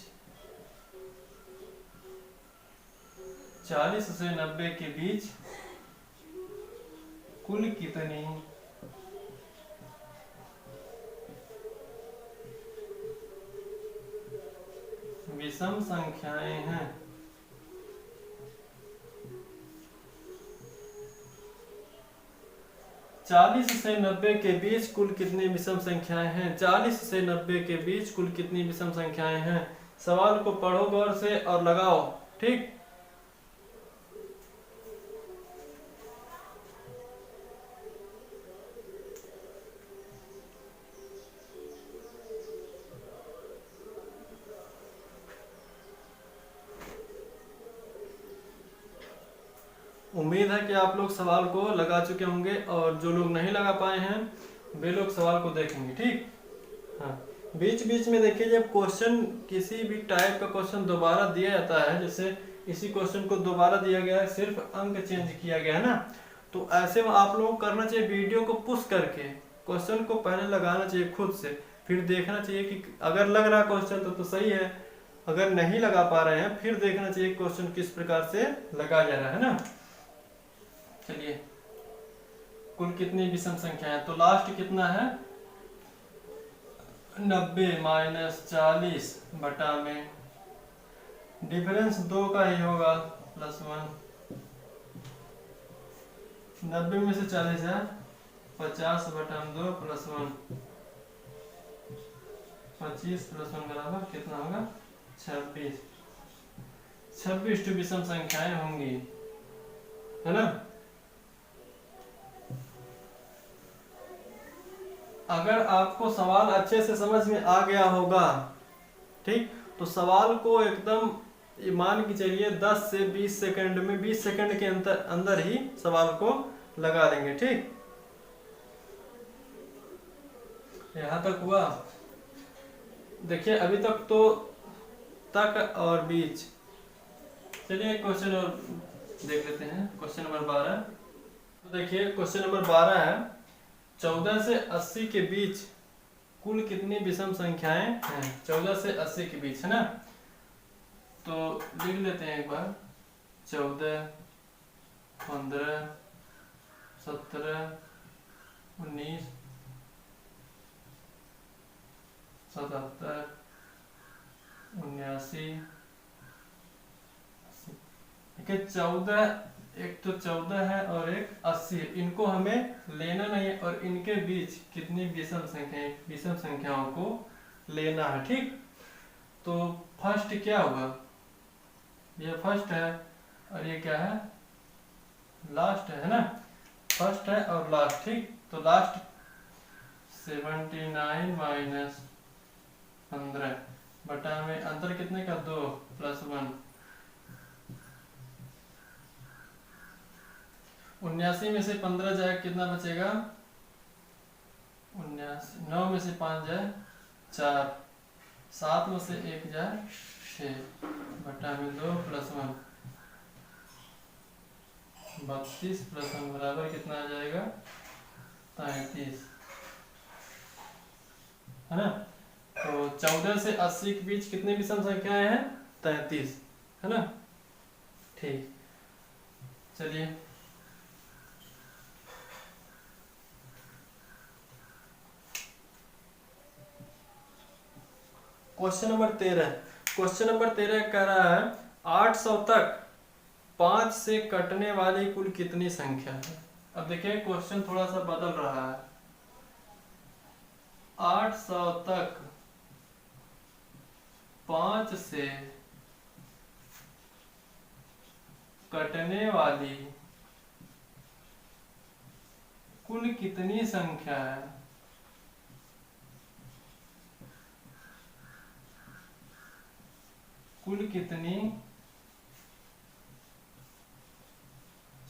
40 से 90 के बीच कुल कितनी विषम संख्याएं हैं। चालीस से 90 के बीच कुल कितनी विषम संख्याएं हैं। 40 से 90 के बीच कुल कितनी विषम संख्याएं हैं। सवाल को पढ़ो गौर से और लगाओ। ठीक, उम्मीद है कि आप लोग सवाल को लगा चुके होंगे, और जो लोग नहीं लगा पाए हैं वे लोग सवाल को देखेंगे। ठीक, हाँ, बीच बीच में देखिए जब क्वेश्चन किसी भी टाइप का क्वेश्चन दोबारा दिया जाता है, जैसे इसी क्वेश्चन को दोबारा दिया गया है, सिर्फ अंक चेंज किया गया है ना, तो ऐसे में आप लोगों को करना चाहिए वीडियो को पुश करके क्वेश्चन को पहले लगाना चाहिए खुद से, फिर देखना चाहिए कि अगर लग रहा क्वेश्चन तो सही है, अगर नहीं लगा पा रहे हैं फिर देखना चाहिए क्वेश्चन किस प्रकार से लगाया जा रहा है ना। चलिए कुल कितनी विषम संख्या है, तो लास्ट कितना है? 90 माइनस 40 बटा में डिफरेंस 2 का ही होगा +1। 90 में से 40 है 50/2 + 1, 25 + 1 बराबर कितना होगा 26। 26 तो विषम संख्याएं होंगी, है ना। अगर आपको सवाल अच्छे से समझ में आ गया होगा, ठीक, तो सवाल को एकदम मान के चलिए 10 से 20 सेकंड में, 20 सेकंड के अंदर ही सवाल को लगा देंगे, ठीक। यहाँ तक हुआ। देखिए अभी तक तो तक और बीच। चलिए क्वेश्चन और देख लेते हैं, क्वेश्चन नंबर 12। तो देखिए क्वेश्चन नंबर 12 है 14 से 80 के बीच कुल कितनी विषम संख्याएं हैं। 14 से 80 के बीच, है ना। तो लिख लेते हैं एक बार, 14, 15, 17, 19, 77, 79, 14, एक तो 14 है और एक 80 है। इनको हमें लेना नहीं है और इनके बीच कितनी विषम संख्याओं को लेना है, ठीक। तो फर्स्ट क्या होगा, ये फर्स्ट है और ये क्या है लास्ट है ना। फर्स्ट है और लास्ट, ठीक। तो लास्ट 79 माइनस 15 बटा में अंतर कितने का 2 + 1, 79 में से 15 जाए कितना बचेगा 79, 9 में से 5 जाए 4, 7 में से 1 जाए 6 बटा में 2 + 1, 32 + 1 बराबर कितना आ जाएगा 33, है ना। तो 14 से 80 के बीच कितने विषम संख्याएं हैं 33, है ना। ठीक, चलिए क्वेश्चन नंबर 13। क्वेश्चन नंबर 13 कह रहा है 800 तक 5 से कटने वाली कुल कितनी संख्या है। अब देखिए क्वेश्चन थोड़ा सा बदल रहा है। 800 तक 5 से कटने वाली कुल कितनी संख्या है। कुल कितनी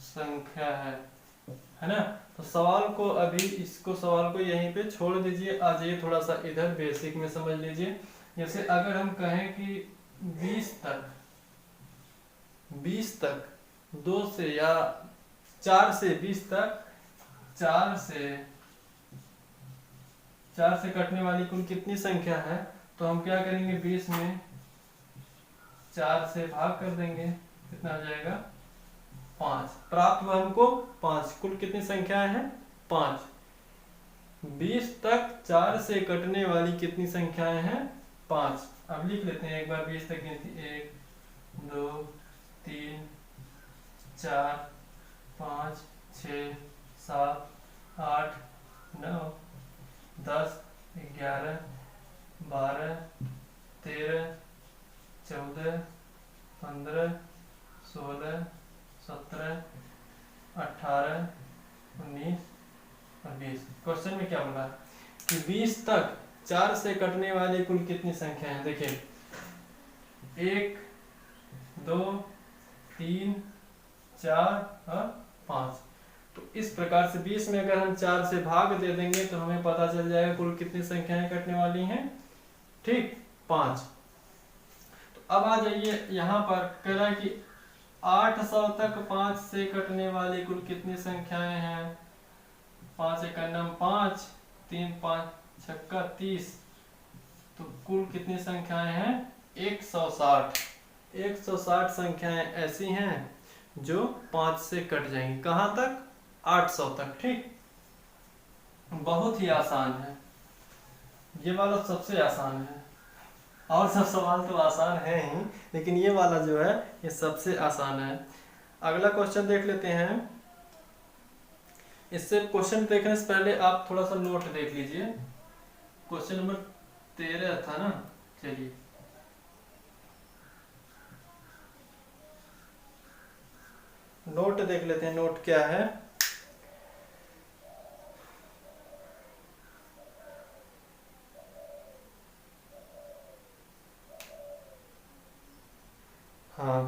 संख्या है ना। तो सवाल को अभी इसको सवाल को यहीं पे छोड़ दीजिए, आ जाइए थोड़ा सा इधर बेसिक में समझ लीजिए। जैसे अगर हम कहें कि 20 तक 2 से या 4 से 20 तक 4 से कटने वाली कुल कितनी संख्या है, तो हम क्या करेंगे 20 में 4 से भाग कर देंगे, कितना आ जाएगा 5। प्राप्त हुआ हमको 5। कुल कितनी संख्याएं हैं 5। 20 तक 4 से कटने वाली कितनी संख्याएं हैं 5। अब लिख लेते हैं एक बार 20 तक गिनती 1 2 3 4 5 6 7 8 9 10 11 12 13 14 15 16 17 18 19 और 20। क्वेश्चन में क्या बोला कि 20 तक 4 से कटने वाली कुल कितनी संख्या है। देखिए 1 2 3 4 और 5। तो इस प्रकार से 20 में अगर हम 4 से भाग दे देंगे तो हमें पता चल जाएगा कुल कितनी संख्याएं कटने वाली हैं, ठीक 5। तो अब आ जाइए यहाँ पर कह रहा है कि 800 तक 5 से कटने वाली कुल कितनी संख्याएं हैं। 5 एक 5 3 5 छक्का 30। तो कुल कितनी संख्याएं हैं 160। 160 संख्याएं ऐसी हैं जो 5 से कट जाएंगी। कहां तक 800 तक, ठीक। बहुत ही आसान है ये वाला, सबसे आसान है। और सब सवाल तो आसान है ही, लेकिन ये वाला जो है ये सबसे आसान है। अगला क्वेश्चन देख लेते हैं इससे क्वेश्चन देखने से पहले आप थोड़ा सा नोट देख लीजिए। क्वेश्चन नंबर 13 था ना। चलिए नोट देख लेते हैं, नोट क्या है। हाँ,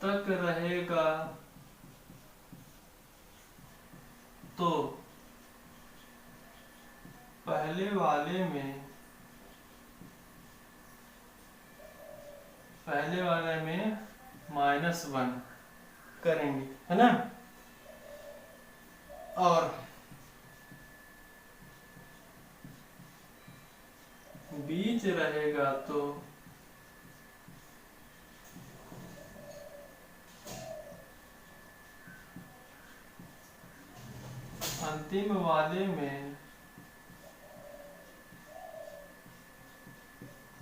तक रहेगा तो पहले वाले में -1 करेंगे, है ना। और बीच रहेगा तो अंतिम वाले में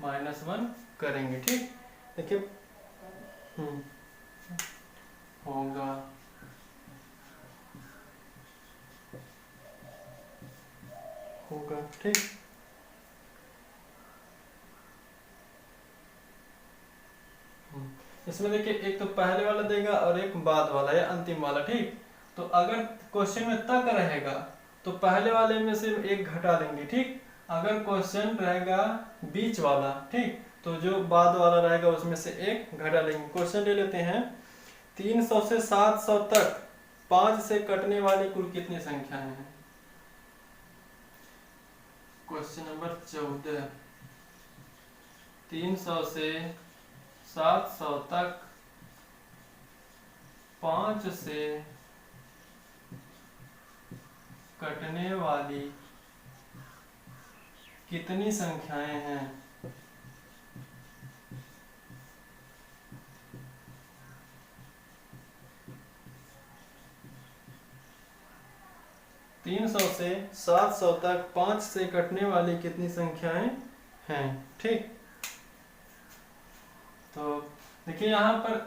-1 करेंगे। ठीक, देखिए होगा होगा ठीक। इसमें देखिए एक तो पहले वाला देगा और एक बाद वाला या अंतिम वाला। ठीक, तो अगर क्वेश्चन में तक रहेगा तो पहले वाले में से एक घटा देंगे। ठीक, अगर क्वेश्चन रहेगा बीच वाला, ठीक, तो जो बाद वाला रहेगा उसमें से एक घटा लेंगे। क्वेश्चन ले लेते हैं, 300 से 700 तक 5 से कटने वाली कुल कितनी संख्याएं हैं। क्वेश्चन नंबर 14, 300 से 700 तक 5 से कटने वाली कितनी संख्याएं हैं। 300 से 700 तक 5 से कटने वाली कितनी संख्याएं हैं। ठीक, तो देखिए यहाँ पर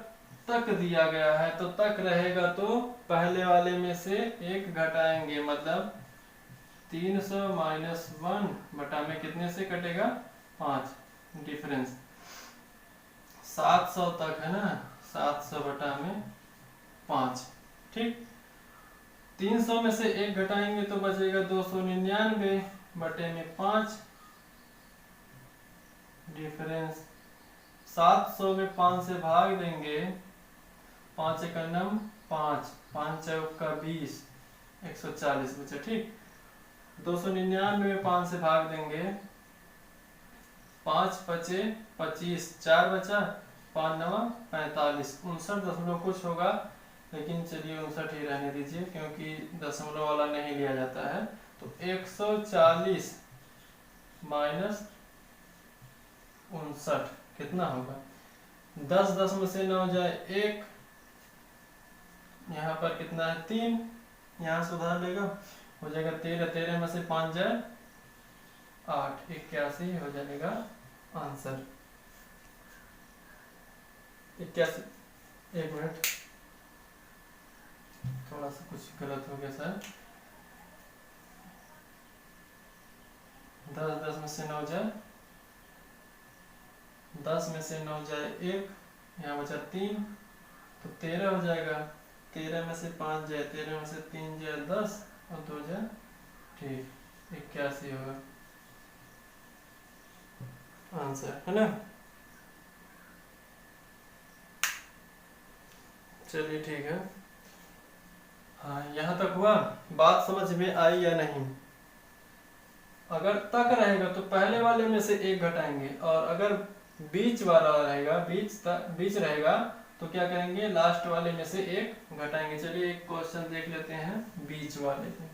तक दिया गया है, तो तक रहेगा तो पहले वाले में से एक घटाएंगे, मतलब 300 -1 बटा में कितने से कटेगा 5, डिफरेंस 700 तक है ना, 700 बटा में 5। ठीक, 300 में से एक घटाएंगे तो बचेगा 299 बटे में 5, डिफरेंस 700 में 5 से भाग देंगे, 5 का नम 5, 5 चौक का 20, 140 बचा। ठीक, 299 में 5 से भाग देंगे, 5 बचे 25, 4 बचा, 5 9 45, 59 दशमलव कुछ होगा, लेकिन चलिए 59 ही रहने दीजिए क्योंकि दशमलव वाला नहीं लिया जाता है। तो 140 माइनस 59 कितना होगा, 10 दशमलव से 9 जाए 1, यहाँ पर कितना है 3, यहाँ सुधार लेगा हो जाएगा 13, 13 में से 5 जाए 8, 81 हो जाएगा आंसर। 81, एक मिनट थोड़ा सा कुछ गलत हो गया सर। 10 10 में से 9 जाए, 10 में से 9 जाए 1, यहाँ बचा 3, तो 13 हो जाएगा। 13 में से 5 जाए, 13 में से 3 जाए 10 और 2 जाए, ठीक 81 होगा आंसर, है ना। चलिए ठीक है। हाँ, यहाँ तक हुआ, बात समझ में आई या नहीं। अगर तक रहेगा तो पहले वाले में से एक घटाएंगे, और अगर बीच वाला रहेगा, बीच रहेगा तो क्या करेंगे, लास्ट वाले में से एक घटाएंगे। चलिए एक क्वेश्चन देख लेते हैं बीच वाले में।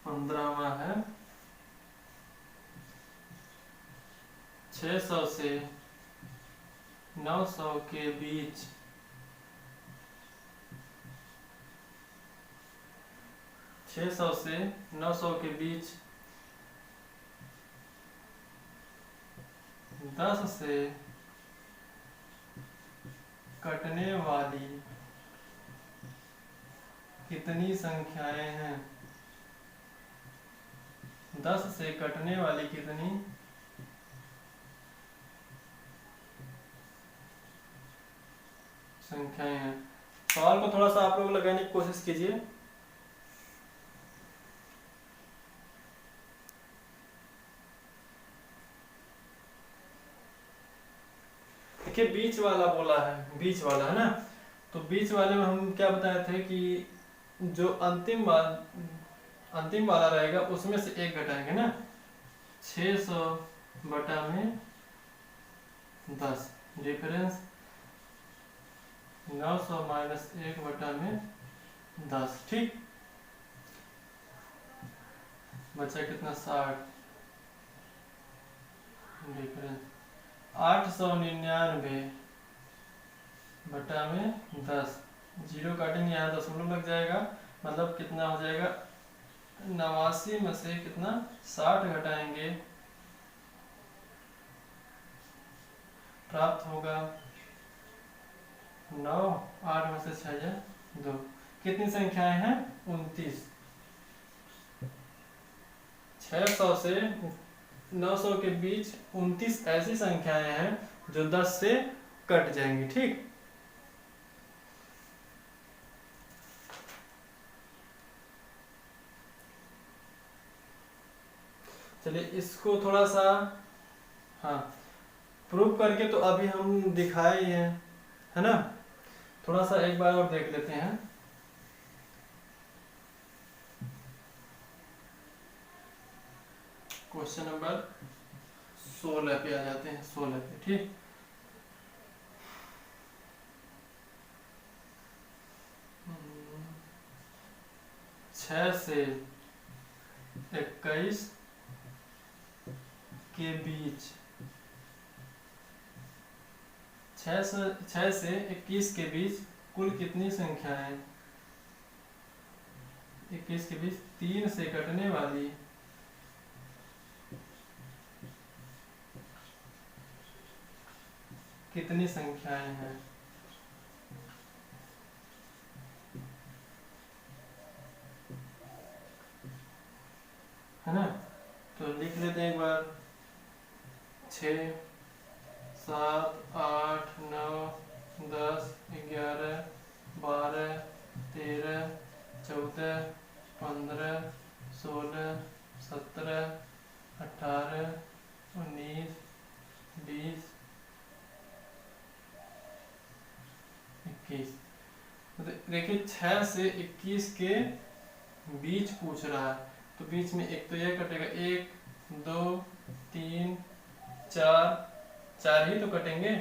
पंद्रहवां है, 600 से 900 के बीच 600 से 900 के बीच 10 से कटने वाली कितनी संख्याएं हैं? 10 से कटने वाली कितनी संख्याएं हैं? सवाल को थोड़ा सा आप लोग लगाने की कोशिश कीजिए। देखिए बीच वाला बोला है, बीच वाला है ना, तो बीच वाले में हम क्या बताए थे कि जो अंतिम वाला रहेगा उसमें से एक घटाएंगे ना, 600 बटा में 10 डिफरेंस 900 माइनस 1 बटा में 10, ठीक। बचा कितना 60 डिफरेंस 899 बटा में 10, जीरो काटेंगे यहाँ दशमलव लग जाएगा, मतलब कितना हो जाएगा 89 में से कितना 60 घटाएंगे, प्राप्त होगा 9, 8 में से 6 जाए 2, कितनी संख्याएं हैं 29। 600 से 900 के बीच 29 ऐसी संख्याएं हैं जो 10 से कट जाएंगी, ठीक। चलिए इसको थोड़ा सा हाँ प्रूव करके तो अभी हम दिखाए हैं, है ना, थोड़ा सा एक बार और देख लेते हैं। क्वेश्चन नंबर 16 पे आ जाते हैं, 16 पे, ठीक। छह से 21 के बीच 6 से 21 के बीच कुल कितनी संख्याएं? 21 के बीच 3 से कटने वाली कितनी संख्याएं हैं? है ना, तो लिख लेते हैं एक बार। 6 7 8 9 10 11 12 13 14 15 16 17 18 19 20 21। देखिए 6 से 21 के बीच पूछ रहा है, तो बीच में एक तो ये कटेगा, 1 2 3 4 ही तो कटेंगे,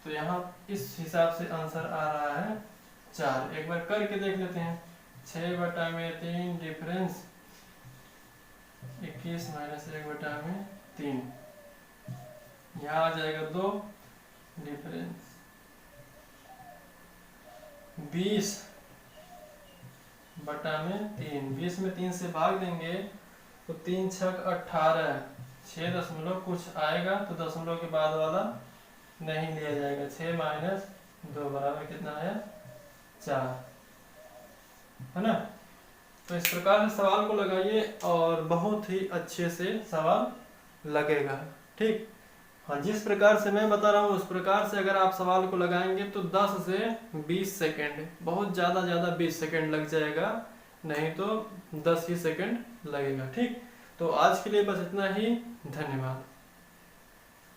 तो यहाँ इस हिसाब से आंसर आ रहा है 4। एक बार करके देख लेते हैं। 6 बटा में 3 डिफरेंस 21 माइनस 1 बटा में 3, यहाँ आ जाएगा 2 डिफरेंस 20 बटा में 3, 20 में 3 से भाग देंगे तो 3 छक 18, 6 दशमलव कुछ आएगा तो दशमलव के बाद वाला नहीं लिया जाएगा। 6 माइनस 2 बराबर कितना है 4, है ना। तो इस प्रकार से सवाल को लगाइए और बहुत ही अच्छे से सवाल लगेगा, ठीक। हाँ, जिस प्रकार से मैं बता रहा हूँ उस प्रकार से अगर आप सवाल को लगाएंगे तो 10 से 20 सेकेंड, बहुत ज़्यादा 20 सेकेंड लग जाएगा, नहीं तो 10 ही सेकेंड लगेगा, ठीक। तो आज के लिए बस इतना ही, धन्यवाद।